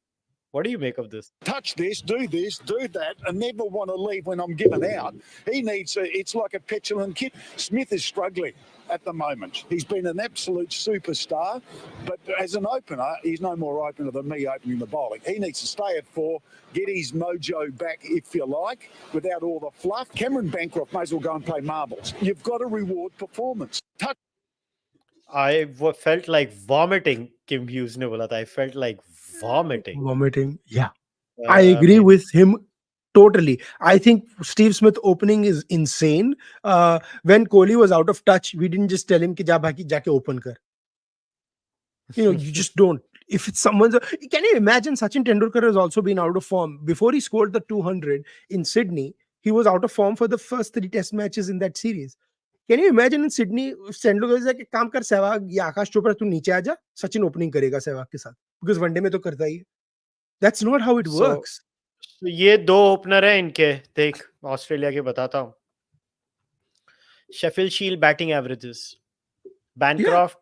What do you make of this? Touch this, do that, and never want to leave when I'm given out. He needs it's like a petulant kid. Smith is struggling. at the moment. He's been an absolute superstar, but as an opener, he's no more opener than me opening the bowling. He needs to stay at 4, get his mojo back, if you like, without all the fluff. Cameron Bancroft may as well go and play marbles. You've got to reward performance. felt like vomiting. Kim Hughes ne bola tha. I felt like vomiting. Yeah. I agree mean, with him totally. I think Steve Smith opening is insane. When Kohli was out of touch, we didn't just tell him ki ja bhai jaake open kar. You just don't. If it's someone's, can you imagine Sachin Tendulkar has also been out of form before he scored the 200 in Sydney? He was out of form for the first 3 test matches in that series. Can you imagine in Sydney, Tendulkar is like, काम कर सहवाग या आकाश चोपड़ा तू नीचे आजा, Sachin opening करेगा सहवाग के साथ, because one day में तो करता ही है. That's not how it works. So ये 2 ओपनर है इनके. देख ऑस्ट्रेलिया के बताता हूँ. Sheffield Shield batting averages. Bancroft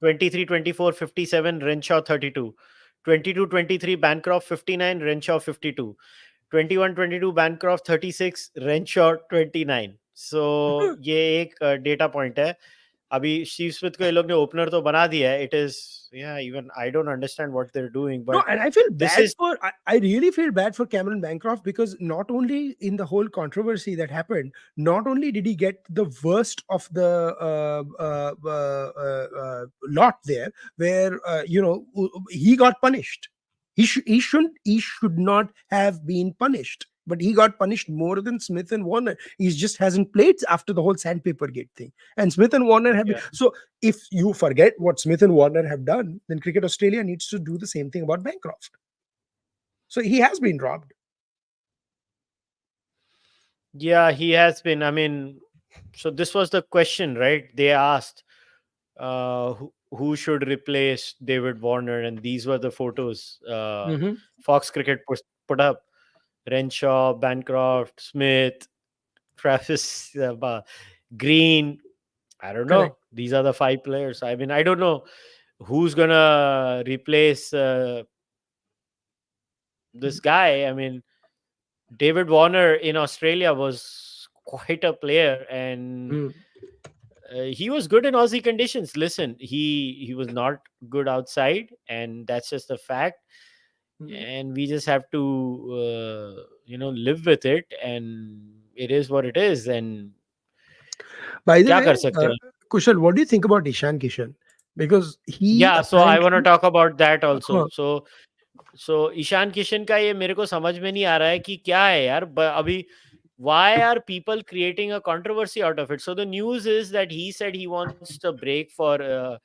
23-24 57, Renshaw 32. 22-23 Bancroft 59, Renshaw 52. 21-22 Bancroft 36, Renshaw 29. So ये एक डेटा पॉइंट है. अभी स्टीव स्मिथ को ये लोग ने ओपनर तो बना दिया है. It is, yeah, even I don't understand what they're doing, but No, and I feel this bad is for, I really feel bad for Cameron Bancroft, because not only in the whole controversy that happened, not only did he get the worst of the lot there, where he got punished. He should not have been punished, but he got punished more than Smith and Warner. He just hasn't played after the whole sandpaper gate thing. And Smith and Warner have been. So if you forget what Smith and Warner have done, then Cricket Australia needs to do the same thing about Bancroft. So he has been robbed. Yeah, he has been. I mean, so this was the question, right? They asked who should replace David Warner, and these were the photos Fox Cricket put up. Renshaw, Bancroft, Smith, Travis Green. I don't know. Correct. These are the 5 players. I mean, I don't know who's gonna replace this guy. I mean, David Warner in Australia was quite a player, and he was good in Aussie conditions. Listen, he was not good outside, and that's just a fact. And we just have to live with it, and it is what it is. And by the kya way, kar sakte hain? Kushal, what do you think about Ishan Kishan? Because he So I want to apparently- talk about that also. हाँ. So Ishan Kishan का ये मेरे को समझ में नहीं आ रहा है कि क्या है यार. अभी why are people creating a controversy out of it? So the news is that he said he wants a break for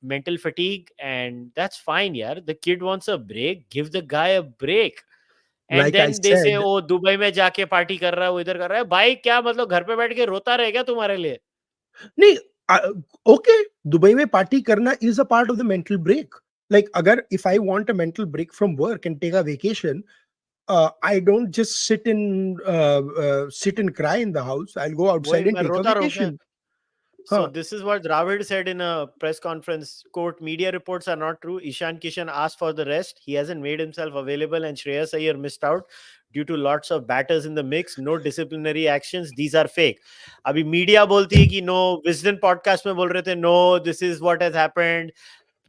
mental fatigue, and that's fine, yaar. The kid wants a break. Give the guy a break. And Like I then they say, said- oh, Dubai में जाके party कर रहा है, वो इधर कर रहा है. भाई क्या मतलब घर पे बैठ के रोता रहेगा तुम्हारे लिए? नहीं, okay, Dubai में party करना is a part of the mental break. Like, if I want a mental break from work and take a vacation, I don't just sit and cry in the house. I'll go outside and take a vacation. So this is what Dravid said in a press conference. Quote, media reports are not true. Ishan Kishan asked for the rest. He hasn't made himself available, and Shreyas Iyer missed out due to lots of batters in the mix. No disciplinary actions. These are fake. Abhi media bolti hai ki no, Wisden podcast mein bol rahe the, no, this is what has happened.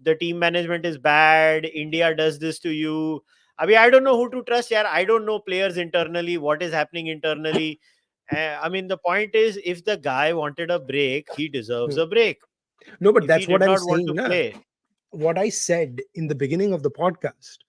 The team management is bad. India does this to you. Abhi, I don't know who to trust, yaar. I don't know players internally, what is happening internally. I mean, the point is, if the guy wanted a break, he deserves a break. No, but If that's he what did I'm not want saying. to play. What I said in the beginning of the podcast,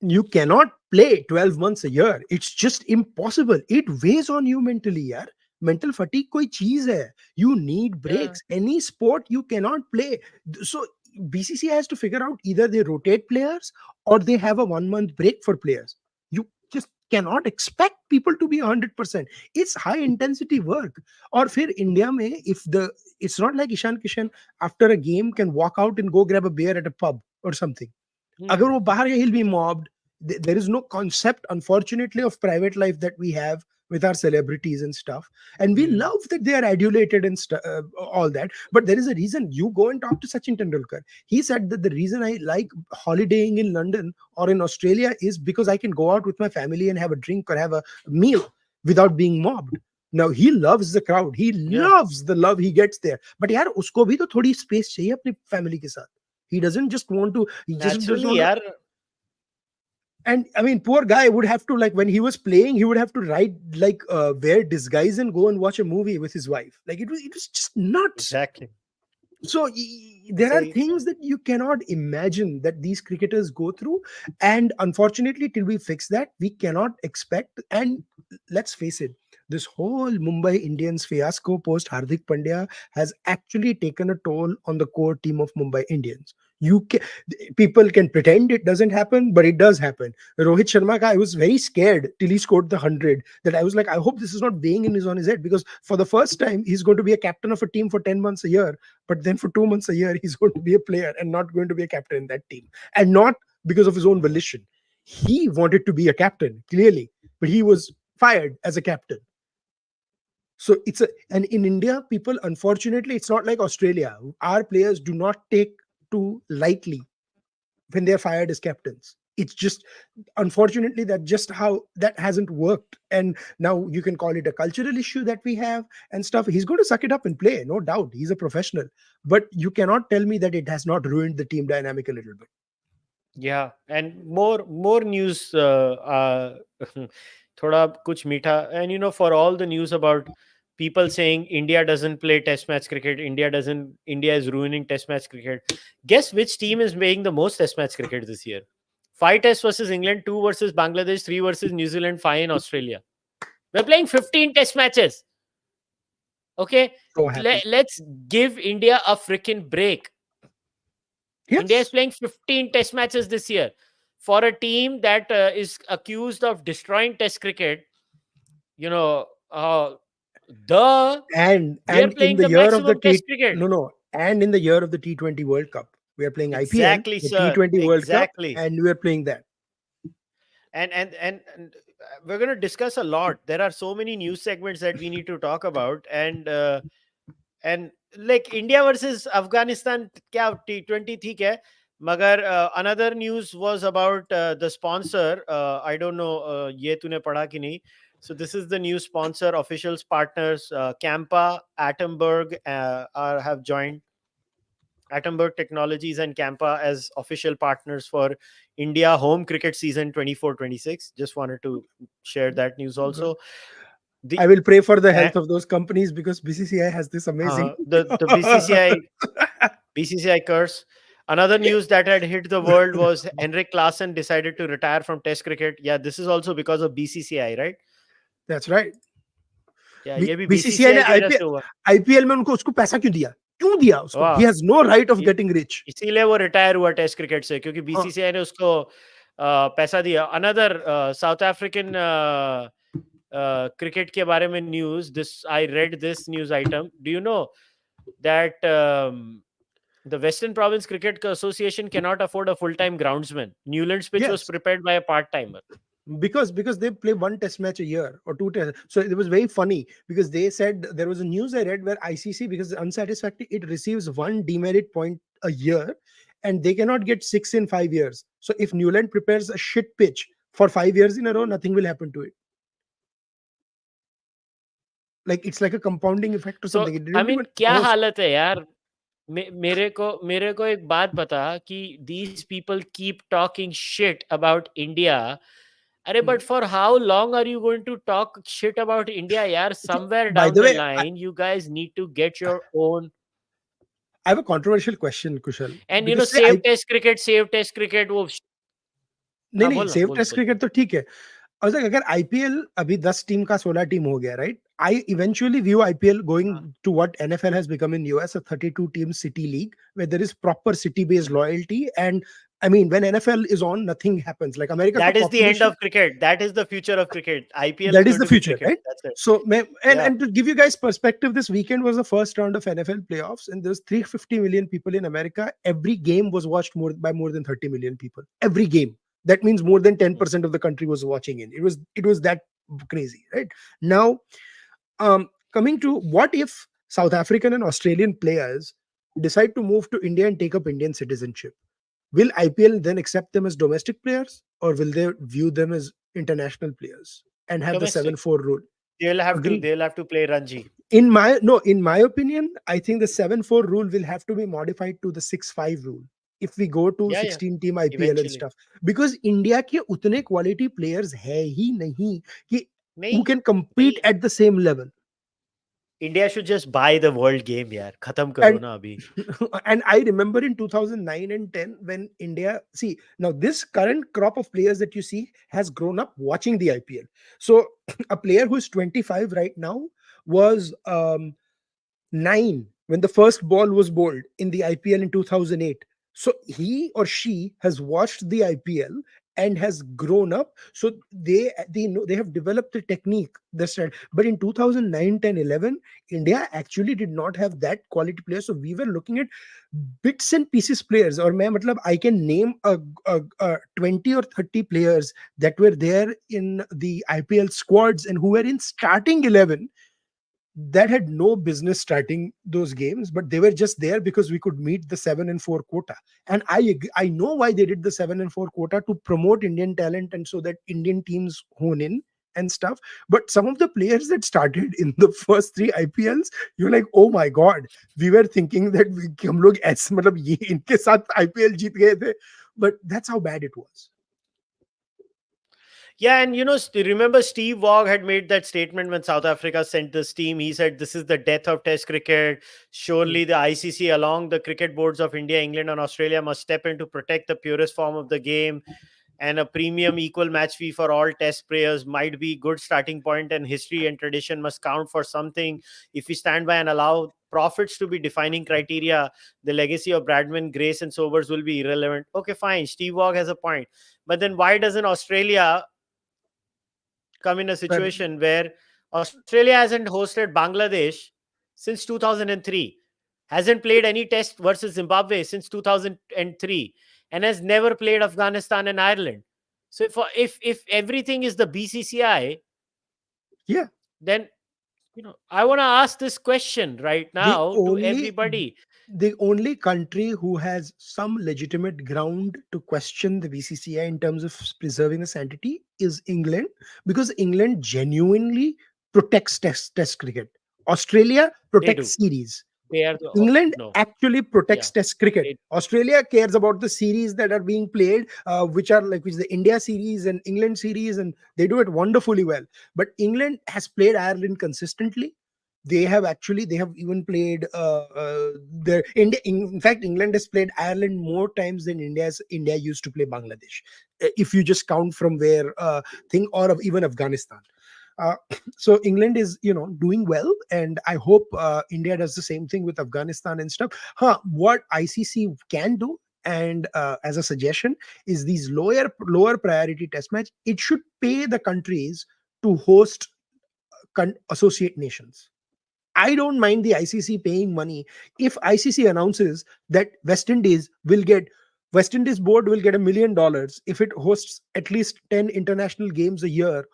you cannot play 12 months a year. It's just impossible. It weighs on you mentally, yaar. Mental fatigue koi cheez hai. You need breaks. Any sport you cannot play. So BCCI has to figure out either they rotate players or they have a 1 month break for players. You just cannot expect people to be 100%. It's high intensity work. Or फिर India में, it's not like Ishan Kishan after a game can walk out and go grab a beer at a pub or something. अगर वो बाहर गया, he'll be mobbed. There is no concept, unfortunately, of private life that we have with our celebrities and stuff. And we love that they are adulated and all that. But there is a reason. You go and talk to Sachin Tendulkar. He said that the reason I like holidaying in London or in Australia is because I can go out with my family and have a drink or have a meal without being mobbed. Now he loves the crowd. He Yeah. loves the love he gets there. But यार उसको भी तो थोड़ी space चाहिए अपनी family के साथ. He doesn't just want to. He just doesn't Naturally, want to. yaar. And I mean, poor guy would have to, like, when he was playing, he would have to wear disguise and go and watch a movie with his wife. Like it was just nuts. Exactly. So there are See. things that you cannot imagine that these cricketers go through, and unfortunately, till we fix that, we cannot expect. And let's face it, this whole Mumbai Indians fiasco post Hardik Pandya has actually taken a toll on the core team of Mumbai Indians. People can pretend it doesn't happen, but it does happen. Rohit Sharma, I was very scared till he scored the 100, that I was like, I hope this is not weighing on his head, because for the first time he's going to be a captain of a team for 10 months a year, but then for 2 months a year he's going to be a player and not going to be a captain in that team, and not because of his own volition. He wanted to be a captain, clearly, but he was fired as a captain. So and in India, people, unfortunately, it's not like Australia. Our players do not take too lightly when they're fired as captains. It's just, unfortunately, that just how that hasn't worked. And now you can call it a cultural issue that we have and stuff. He's going to suck it up and play, no doubt. He's a professional. But you cannot tell me that it has not ruined the team dynamic a little bit. Yeah, and more news. Thoda kuch meetha. And for all the news about people saying India doesn't play test match cricket, India is ruining test match cricket. Guess which team is playing the most test match cricket this year? 5 tests versus England, 2 versus Bangladesh, 3 versus New Zealand, 5 in Australia. We're playing 15 test matches. Okay, So happy. let's give India a freaking break. Yes. India is playing 15 test matches this year. For a team that is accused of destroying test cricket, and we are in playing the the year of the maximum test cricket. and in the year of the T20 World Cup, we are playing Exactly, IPL, the sir. T20 World Exactly. Cup, and we are playing that. And we're going to discuss a lot. There are so many news segments that we need to talk about, and like India versus Afghanistan, kya T20 theek hai, magar another news was about the sponsor. I don't know ye tune padha ki nahi. So this is the new sponsor, officials, partners. Campa, Attenberg have joined. Attenberg Technologies and Campa as official partners for India home cricket season 24-26. Just wanted to share that news also. I will pray for the health of those companies, because BCCI has this amazing the BCCI curse. Another news that had hit the world was Henrik Larsson decided to retire from Test cricket. Yeah, this is also because of BCCI, right? That's right. Yeah, ये भी BCCI ने की वजह से हुआ. IPL में उसको पैसा क्यों दिया? क्यों दिया उसको? He has no right of getting rich. इसीलिए वो रिटायर हुआ टेस्ट क्रिकेट से, क्योंकि BCCI ने उसको पैसा दिया. Another South African cricket के बारे में news. I read this news item. Do you know that the Western Province Cricket Association cannot afford a full-time groundsman? Newland's pitch was prepared by a part-timer. Because they play 1 test match a year or 2 tests. So it was very funny, because they said, there was a news I read where ICC, because unsatisfactory, it receives 1 demerit point a year, and they cannot get 6 in 5 years. So if Newland prepares a shit pitch for 5 years in a row, nothing will happen to it. Like, it's like a compounding effect or something. I mean, क्या हालत है यार? मेरे को एक बात बता कि these people keep talking shit about India. But for how long are you going to talk shit about India, yaar? Somewhere down the line, you guys need to get your own. I have a controversial question, Kushal. And save test cricket. वो नहीं save test cricket तो ठीक है. I was like, अगर IPL अभी 10 team का 16 team हो गया, right? I eventually view IPL going to what NFL has become in US, a 32 team city league where there is proper city based loyalty. And I mean, when NFL is on, nothing happens. Like America, that is the end of cricket. That is the future of cricket. IPL. That is the future, right? That's it. So, and to give you guys perspective, this weekend was the first round of NFL playoffs, and there's 350 million people in America. Every game was watched by more than 30 million people. Every game. That means more than 10% of the country was watching it. It was that crazy, right? Now, coming to what if South African and Australian players decide to move to India and take up Indian citizenship? Will IPL then accept them as domestic players, or will they view them as international players and have the 7-4 rule? They'll have Agree. to play Ranji. In my opinion, I think the 7-4 rule will have to be modified to the 6-5 rule if we go to Yeah, 16 team IPL and eventually. stuff, because India के उतने quality players है ही नहीं कि who नहीं, can compete नहीं. at the same level. India should just buy the world game, yaar. Khatam karo And na abhi. and I remember in 2009 and 10 when India, see, now this current crop of players that you see has grown up watching the IPL. So a player who is 25 right now was 9 when the first ball was bowled in the IPL in 2008. So he or she has watched the IPL and has grown up. So they know, they have developed the technique. That's right. But in 2009, 10, 11, India actually did not have that quality player. So we were looking at bits and pieces players. Or I can name a 20 or 30 players that were there in the IPL squads and who were in starting 11 that had no business starting those games, but they were just there because we could meet the 7-4 quota. And I know why they did the 7-4 quota, to promote Indian talent and so that Indian teams hone in and stuff. But some of the players that started in the first 3 IPLs, you're like, oh my god, we were thinking that हम लोग ऐसे मतलब ये इनके साथ IPL जीत गए थे, but that's how bad it was. Yeah, and remember Steve Waugh had made that statement when South Africa sent this team. He said, "This is the death of Test cricket. Surely the ICC, along the cricket boards of India, England, and Australia, must step in to protect the purest form of the game. And a premium equal match fee for all Test players might be good starting point. And history and tradition must count for something. If we stand by and allow profits to be defining criteria, the legacy of Bradman, Grace, and Sobers will be irrelevant." Okay, fine. Steve Waugh has a point, but then why doesn't Australia come in a situation where Australia hasn't hosted Bangladesh since 2003, hasn't played any test versus Zimbabwe since 2003, and has never played Afghanistan and Ireland? So if everything is the BCCI, Yeah, then I want to ask this question right the now to everybody. the only country who has some legitimate ground to question the BCCI in terms of preserving the sanctity is England, because England genuinely protects test cricket. Australia They do. protects series. They are the England no. actually protects Yeah, test cricket. they- Australia cares about the series that are being played, which is the India series and England series, and they do it wonderfully well. But England has played Ireland consistently. They have even played their India. In fact, England has played Ireland more times than India used to play Bangladesh, if you just count from where thing, or of even Afghanistan. Uh, so England is doing well, and I hope India does the same thing with Afghanistan and stuff. What ICC can do, and as a suggestion, is these lower priority test match, it should pay the countries to host associate nations. I don't mind the ICC paying money if ICC announces that West Indies board will get $1 million if it hosts at least 10 international games a year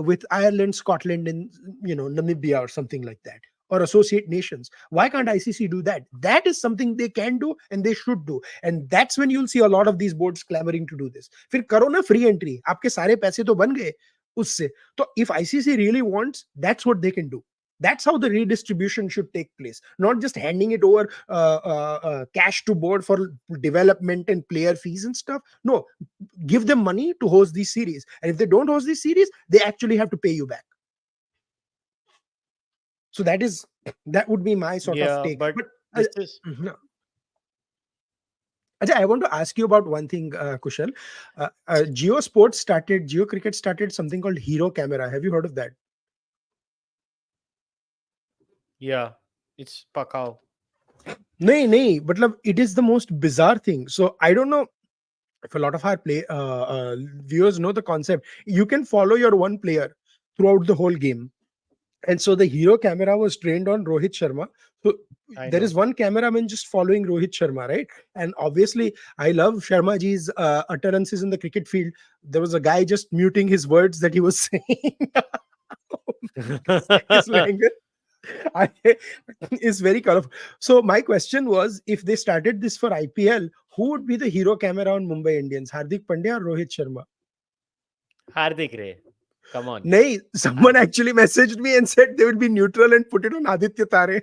with Ireland, Scotland, and Namibia or something like that, or associate nations. Why can't ICC do that? That is something they can do and they should do, and that's when you'll see a lot of these boards clamoring to do this. फिर करो ना free entry, आपके सारे पैसे तो बन गए उससे. So if ICC really wants, that's what they can do. That's how the redistribution should take place, not just handing it over cash to board for development and player fees and stuff. No, give them money to host these series, and if they don't host these series, they actually have to pay you back. So that would be my sort of take. But this is No. Ajay, I want to ask you about one thing, Kushal. Geo Cricket started something called Hero Camera. Have you heard of that? Yeah, it's Pakao. No, but it is the most bizarre thing. So I don't know if a lot of our viewers know the concept. You can follow your one player throughout the whole game. And so the Hero Camera was trained on Rohit Sharma. So there is one cameraman just following Rohit Sharma, right? And obviously, I love Sharma ji's utterances in the cricket field. There was a guy just muting his words that he was saying. His language is very colorful. So my question was, if they started this for IPL, who would be the Hero Camera on Mumbai Indians? Hardik Pandya or Rohit Sharma? Hardik Ray. Come on. Nahi, someone actually messaged me and said they would be neutral and put it on Aditya Tare.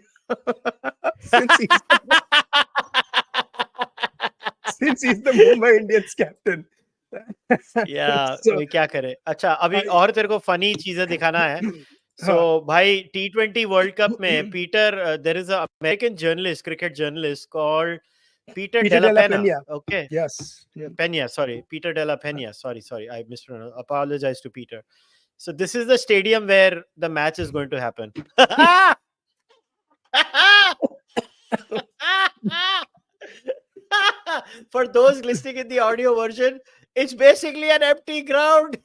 since he's the Mumbai Indians captain. या So, क्या करे. अच्छा अभी और तेरे को funny चीजें दिखाना है. So हाँ. भाई T20 World Cup में Peter, there is a American journalist, cricket journalist called Peter Peter Della Della Penna. Pena. Okay. Yes. Pena, sorry. Peter Della Pena. Sorry. I mispronounced. Apologize to Peter. So this is the stadium where the match is going to happen. For those listening in the audio version, it's basically an empty ground.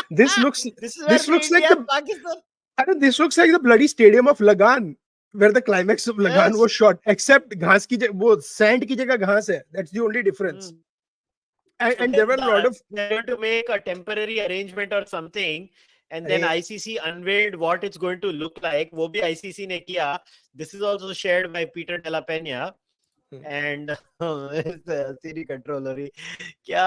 This looks This is where like India and Pakistan. this looks like the bloody stadium of Lagan, where the climax of Lagan Yes. was shot. Except घास की वो sand की जगह घास है. That's the only difference. And there were a lot of. They're going to make a temporary arrangement or something, and then अरे, ICC unveiled what it's going to look like. वो भी ICC ने किया. This is also shared by Peter Della Pena. And सीरी controller ही क्या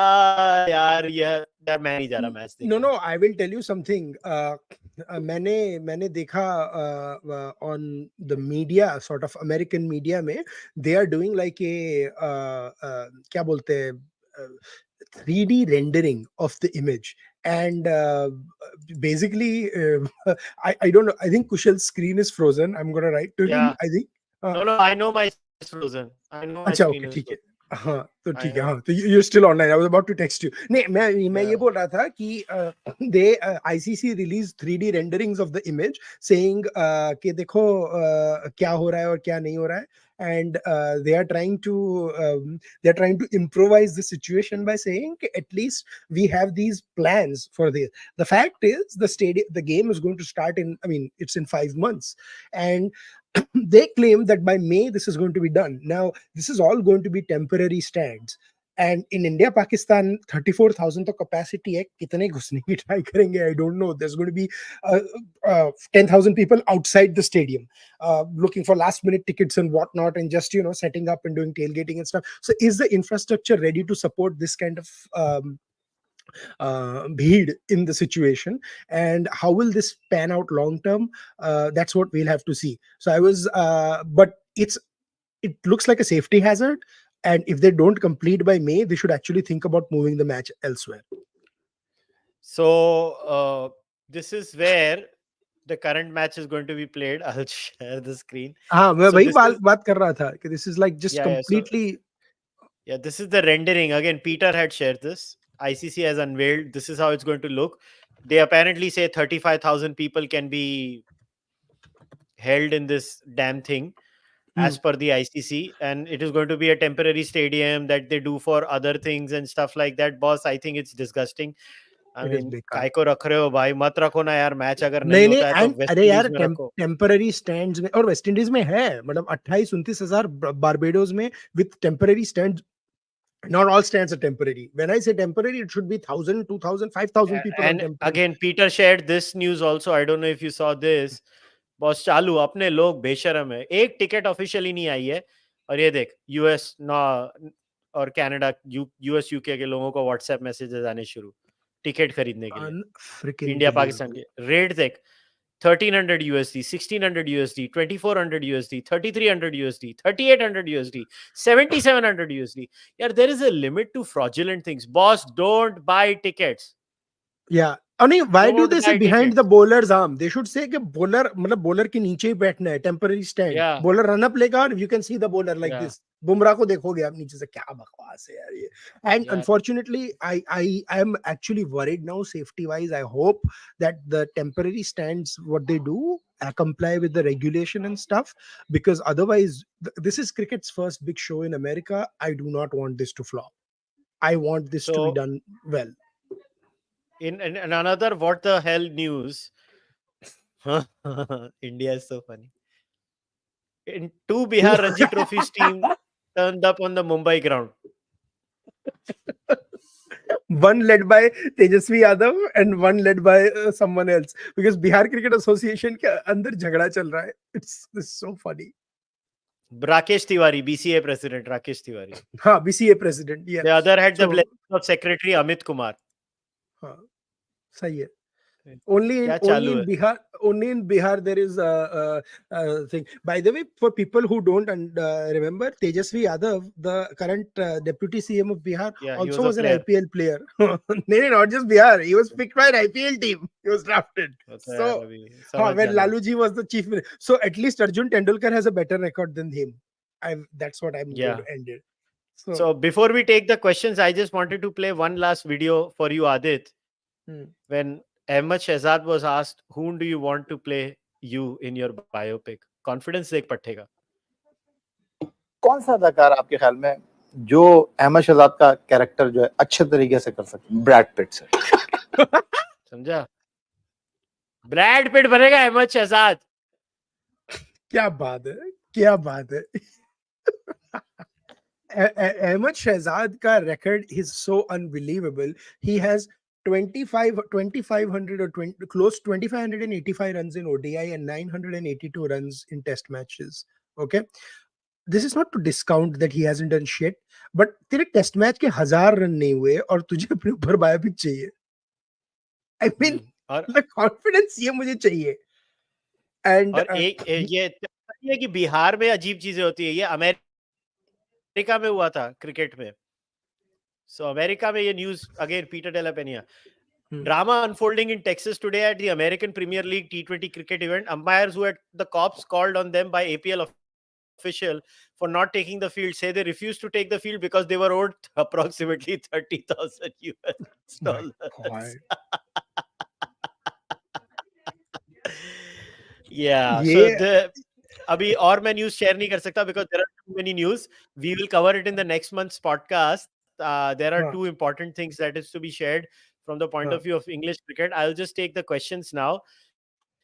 यार ये मैं नहीं जा रहा मैच देखने. No, I will tell you something. मैंने देखा on the media, sort of American media में, they are doing like a क्या बोलते हैं 3D rendering of the image, and basically I don't know. I think Kushal's screen is frozen. I'm gonna write to him. Yeah. I think. No, I know my screen is frozen. I know my अच्छा screen okay is ठीक है. frozen. हाँ तो ठीक है. know. हाँ तो you're still online. I was about to text you. नहीं मैं ये बोल रहा था कि they ICC released 3D renderings of the image saying कि देखो क्या हो रहा है और क्या नहीं हो रहा है, and they are trying to improvise the situation by saying at least we have these plans for this. The fact is the game is going to start it's in 5 months, and they claim that by May this is going to be done. Now this is all going to be temporary stands, and in India Pakistan 34,000 तो capacity है. कितने घुसने की try करेंगे I don't know. There's going to be 10,000 people outside the stadium looking for last minute tickets and whatnot, and just setting up and doing tailgating and stuff. So is the infrastructure ready to support this kind of bheed in the situation, and how will this pan out long term? That's what we'll have to see. So I was but it looks like a safety hazard, and if they don't complete by May, they should actually think about moving the match elsewhere. So this is where the current match is going to be played. I'll share the screen. हाँ मैं So वही this is- बात कर रहा था कि this is like just Yeah, so- completely. Yeah, this is the rendering. Again, Peter had shared this. ICC has unveiled. This is how it's going to look. They apparently say 35,000 people can be held in this damn thing as per the ICC, and it is going to be a temporary stadium that they do for other things and stuff like that. Boss, I think it's disgusting. I It is mean, बेकार. काय को रख रहे हो भाई, मत रखो ना यार. मैच अगर नहीं नहीं होता है तो and वेस्ट अरे यार इंडीज में रखो. टेम्पररी स्टैंड्स में, और वेस्ट इंडीज में है मतलब 28-29,000 बारबेडोस में with temporary stands. Not all stands are temporary. When I say temporary, it should be 1,000, 2,000, 5,000 people on And temporary. again, Peter shared this news also. I don't know if you saw this. Boss चालू अपने लोग बेशरम है. एक ticket officially नहीं आई है, और ये देख यूएस और कनाडा यूएस यूके के लोगों को व्हाट्सएप मैसेजेस आने शुरू टिकट खरीदने के लिए. इंडिया पाकिस्तान के रेट देख 1,300 USD, 1,600 USD, 2,400 USD, 3,300 USD, 3,800 USD, 7,700 USD. Yeah, there is a limit to fraudulent things. Boss, don't buy tickets. Yeah. Why do Don't they say buy behind tickets. the bowler's arm? They should say कि bowler मतलब bowler के नीचे ही बैठना है, temporary stand. Yeah. Bowler run up लेगा और you can see the bowler like Yeah. this. Bumrah को देखोगे आप नीचे से, क्या बकवास है यार ये. And Yeah. unfortunately, I am actually worried now safety wise. I hope that the temporary stands, what they do, comply with the regulation and stuff, because otherwise this is cricket's first big show in America. I do not want this to flop. I want this to be So- done well. In another what the hell news, India is so funny. In two Bihar Ranji Trophies team turned up on the Mumbai ground. One led by Tejasvi Yadav and one led by someone else, because Bihar Cricket Association के अंदर झगड़ा चल रहा है. It's so funny. Rakesh Tiwari, BCA president Rakesh Tiwari. हाँ, BCA president. Yeah. The other had the So- blessing of secretary Amit Kumar. हाँ. सही है. Okay. Only क्या in चालू है? Bihar, there is a thing. By the way, for people who don't remember, Tejasvi Yadav, the current deputy CM of Bihar, Yeah, he also was a was an player. IPL player. No, not just Bihar. He was picked by an IPL team. He was drafted. वो तो यार So, अभी समझ when जाना. Lalu ji was the chief minister, so at least Arjun Tendulkar has a better record than him. That's what I'm going Yeah. to end it. So before we take the questions, I just wanted to play one last video for you, Adit. When Ahmed Shehzad was asked, whom do you want to play you in your biopic? Confidence देख पट्टे का. कौन सा अदाकार आपके ख्याल में जो अहमद शहजाद का कैरेक्टर जो है अच्छे तरीके से कर सकते हैं? ब्रैड पिट से. समझा? ब्रैड पिट बनेगा अहमद शहजाद. क्या बात है, क्या बात है. Ahmed Shehzad ka record is so unbelievable. He has 2,500 or 20, close 2,585 runs in ODI and 982 runs in test matches. Okay. This is not to discount that he hasn't done shit, but तेरे test match के 1000 run नहीं हुए और तुझे अपने ऊपर biopic चाहिए. I mean, और the confidence ये मुझे चाहिए. And और एक ये कि बिहार में अजीब चीजें होती है. ये अमेरिका में हुआ था क्रिकेट में. So अमेरिका में ये news again Peter Della Pena. Drama unfolding in Texas today at the American Premier League T20 cricket event. Umpires who had the cops called on them by APL official for not taking the field say they refused to take the field because they were owed approximately $30,000 US. Yeah. So the अभी और मैं news share नहीं कर सकता because there are too many news. We will cover it in the next month's podcast. There are two important things that is to be shared from the point of view of English cricket. I'll just take the questions now.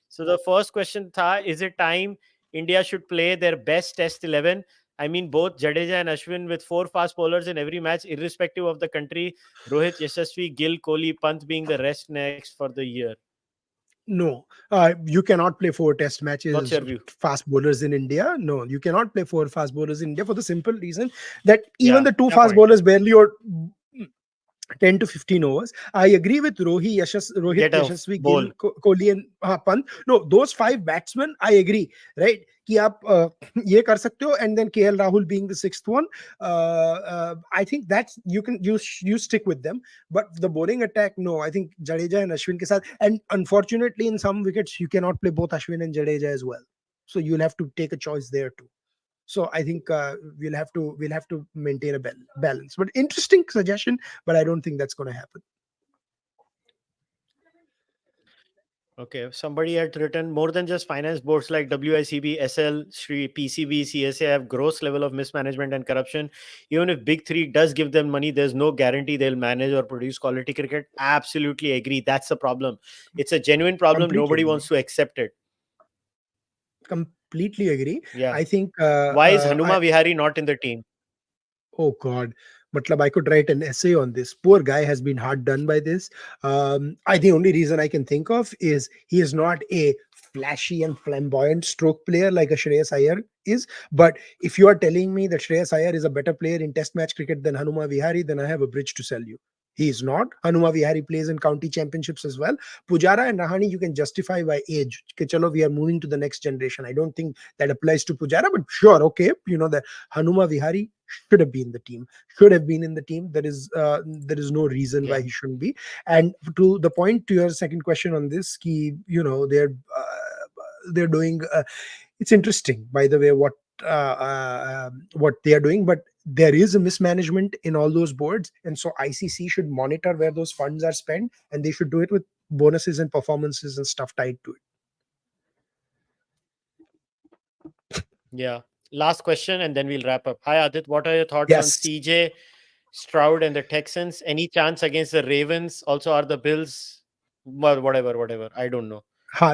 So the first question tha, is it time India should play their best test 11? I mean, both Jadeja and Ashwin with 4 fast bowlers in every match, irrespective of the country. Rohit, Yashasvi, Gill, Kohli, Pant being the rest next for the year. No, you cannot play 4 test matches. What's your view? Fast bowlers in India. No, you cannot play 4 fast bowlers in India for the simple reason that even the 2 fast bowlers barely or 10 to 15 overs. I agree with Rohit, Yashasvi, Gill, Kohli and Pant. No, those 5 batsmen, I agree, right? कि आप ये कर सकते हो, and then KL Rahul being the 6th one. I think that's you stick with them. But the bowling attack, no. I think Jadeja and Ashwin ke saath, and unfortunately in some wickets you cannot play both Ashwin and Jadeja as well. So you'll have to take a choice there too. So I think we'll have to maintain a balance. But interesting suggestion, but I don't think that's going to happen. Okay, somebody had written more than just finance boards like WICB, SL, Shri, PCB, CSA have gross level of mismanagement and corruption. Even if Big Three does give them money, there's no guarantee they'll manage or produce quality cricket. Absolutely agree. That's the problem. It's a genuine problem. Nobody wants to accept it. Completely agree. Yeah. I think why is Hanuma Vihari not in the team? Oh God. Matlab, I could write an essay on this. Poor guy has been hard done by this. I think the only reason I can think of is he is not a flashy and flamboyant stroke player like a Shreyas Iyer is. But if you are telling me that Shreyas Iyer is a better player in test match cricket than Hanuma Vihari, then I have a bridge to sell you. He is not. Hanuma Vihari plays in county championships as well. Pujara and Rahane, you can justify by age. Okay, chalo, we are moving to the next generation. I don't think that applies to Pujara, but sure, okay. You know that Hanuma Vihari should have been in the team. Should have been in the team. There is no reason why he shouldn't be. And to the point to your second question on this, ki, you know, they're doing. It's interesting, by the way, what they are doing, but there is a mismanagement in all those boards, and so ICC should monitor where those funds are spent, and they should do it with bonuses and performances and stuff tied to it. Yeah. Last question, and then we'll wrap up. Hi Adit, what are your thoughts on CJ Stroud and the Texans? Any chance against the Ravens? Also, are the Bills? Well, whatever. I don't know.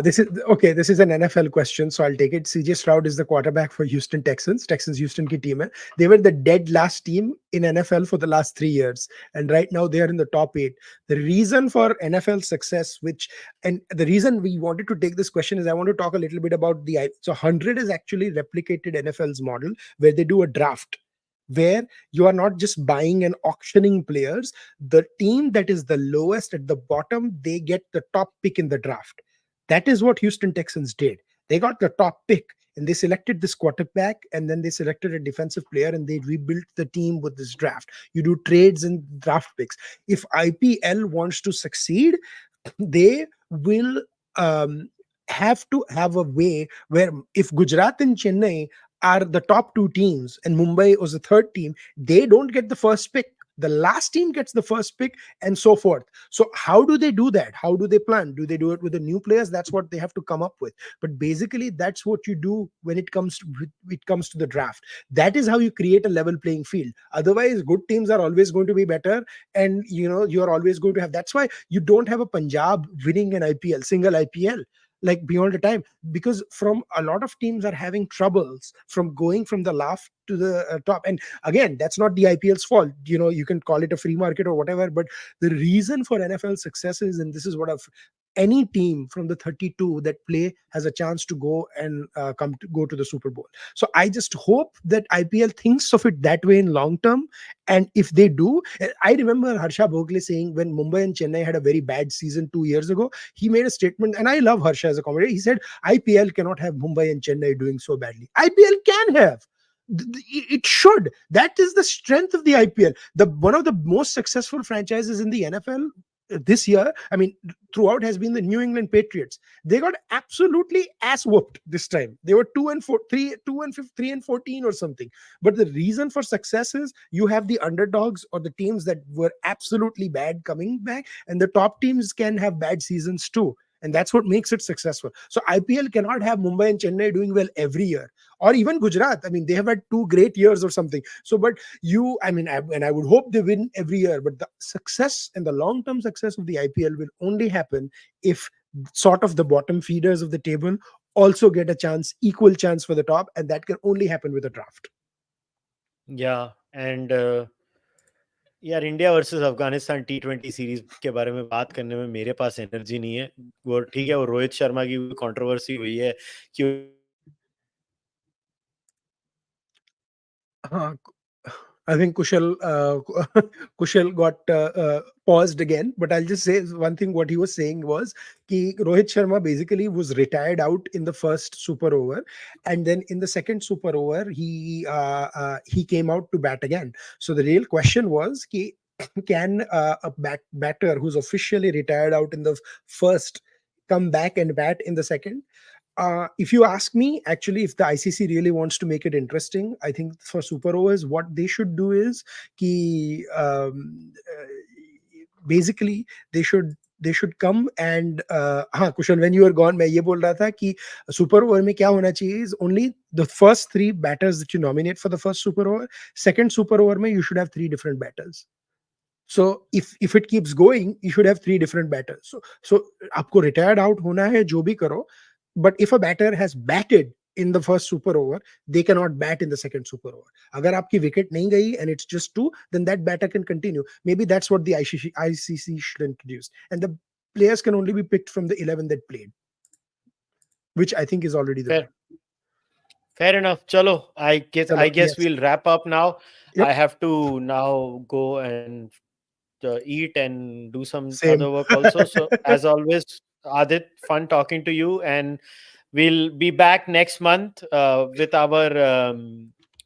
This is an NFL question, so I'll take it. CJ Stroud is the quarterback for Houston Texans. Houston ki team hai. They were the dead last team in NFL for the last 3 years, and right now they are in the top 8. The reason for NFL success, and the reason we wanted to take this question is I want to talk a little bit about so 100 is actually replicated NFL's model where they do a draft. where you are not just buying and auctioning players. The team that is the lowest at the bottom, they get the top pick in the draft. That is what Houston Texans did. They got the top pick and they selected this quarterback, and then they selected a defensive player, and they rebuilt the team with this draft. You do trades and draft picks. If IPL wants to succeed, they will have to have a way where if Gujarat and Chennai are the top two teams and Mumbai was the third team, they don't get the first pick. The last team gets the first pick, and so forth. So how do they do that? How do they plan? Do they do it with the new players? That's what they have to come up with. But basically, that's what you do when it comes to the draft. That is how you create a level playing field. Otherwise, good teams are always going to be better, and you're always going to have. That's why you don't have a Punjab winning an IPL, single IPL, like beyond a time, because from a lot of teams are having troubles from going from the last to the top. And again, that's not the IPL's fault. You can call it a free market or whatever, but the reason for NFL success is, and this is what any team from the 32 that play has a chance to go and go to the Super Bowl. So I just hope that IPL thinks of it that way in long term. And if they do, I remember Harsha Bhogle saying when Mumbai and Chennai had a very bad season 2 years ago, he made a statement, and I love Harsha as a commentator. He said, IPL cannot have Mumbai and Chennai doing so badly. IPL can have. It should. That is the strength of the IPL. One of the most successful franchises in the NFL this year, I mean, throughout, has been the New England Patriots. They got absolutely ass whooped this time. They were 3-14 or something. But the reason for success is you have the underdogs or the teams that were absolutely bad coming back, and the top teams can have bad seasons too. And that's what makes it successful. So IPL cannot have Mumbai and Chennai doing well every year, or even Gujarat. I mean, they have had 2 great years or something. So, but I would hope they win every year. But the success and the long-term success of the IPL will only happen if sort of the bottom feeders of the table also get a chance, equal chance for the top, and that can only happen with a draft. Yeah, and यार India versus Afghanistan T20 series के बारे में बात करने में मेरे पास energy नहीं है. वो ठीक है, वो रोहित शर्मा की कंट्रोवर्सी हुई है कि I think Kushal got paused again, but I'll just say one thing. What he was saying was that Rohit Sharma basically was retired out in the first super over, and then in the second super over he came out to bat again. So the real question was, can a batter who's officially retired out in the first come back and bat in the second? If you ask me, actually, if the ICC really wants to make it interesting, I think for super overs, what they should do is basically they should come and Kushal, when you were gone, मैं ये बोल रहा था कि super over में क्या होना चाहिए is only the first 3 batters that you nominate for the first super over. Second super over में you should have 3 different batters. So if it keeps going, you should have 3 different batters. So आपको retired out होना है, जो भी करो. But if a batter has batted in the first super over, they cannot bat in the second super over. अगर आपकी wicket नहीं गई and it's just 2, then that batter can continue. Maybe that's what the ICC should introduce. And the players can only be picked from the 11 that played, which I think is already the Fair enough. Chalo, I guess yes. we'll wrap up now. Yep. I have to now go and eat and do some Same. other work also. So as always, Aadit, fun talking to you, and we'll be back next month with our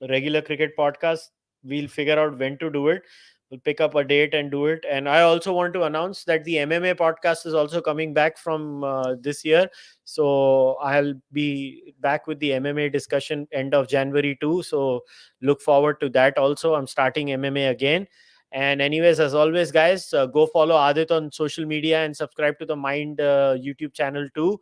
regular cricket podcast. We'll figure out when to do it. We'll pick up a date and do it. And I also want to announce that the MMA podcast is also coming back from this year. So I'll be back with the MMA discussion end of January too. So look forward to that also. I'm starting MMA again. And anyways, as always, guys, go follow Aadit on social media and subscribe to the Mind YouTube channel too.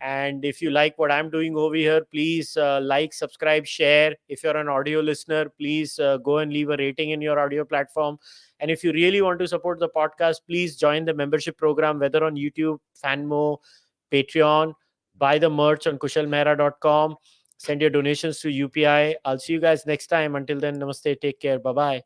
And if you like what I'm doing over here, please like, subscribe, share. If you're an audio listener, please go and leave a rating in your audio platform. And if you really want to support the podcast, please join the membership program, whether on YouTube, Fanmo, Patreon, buy the merch on kushalmehra.com, send your donations to UPI. I'll see you guys next time. Until then, namaste, take care, bye-bye.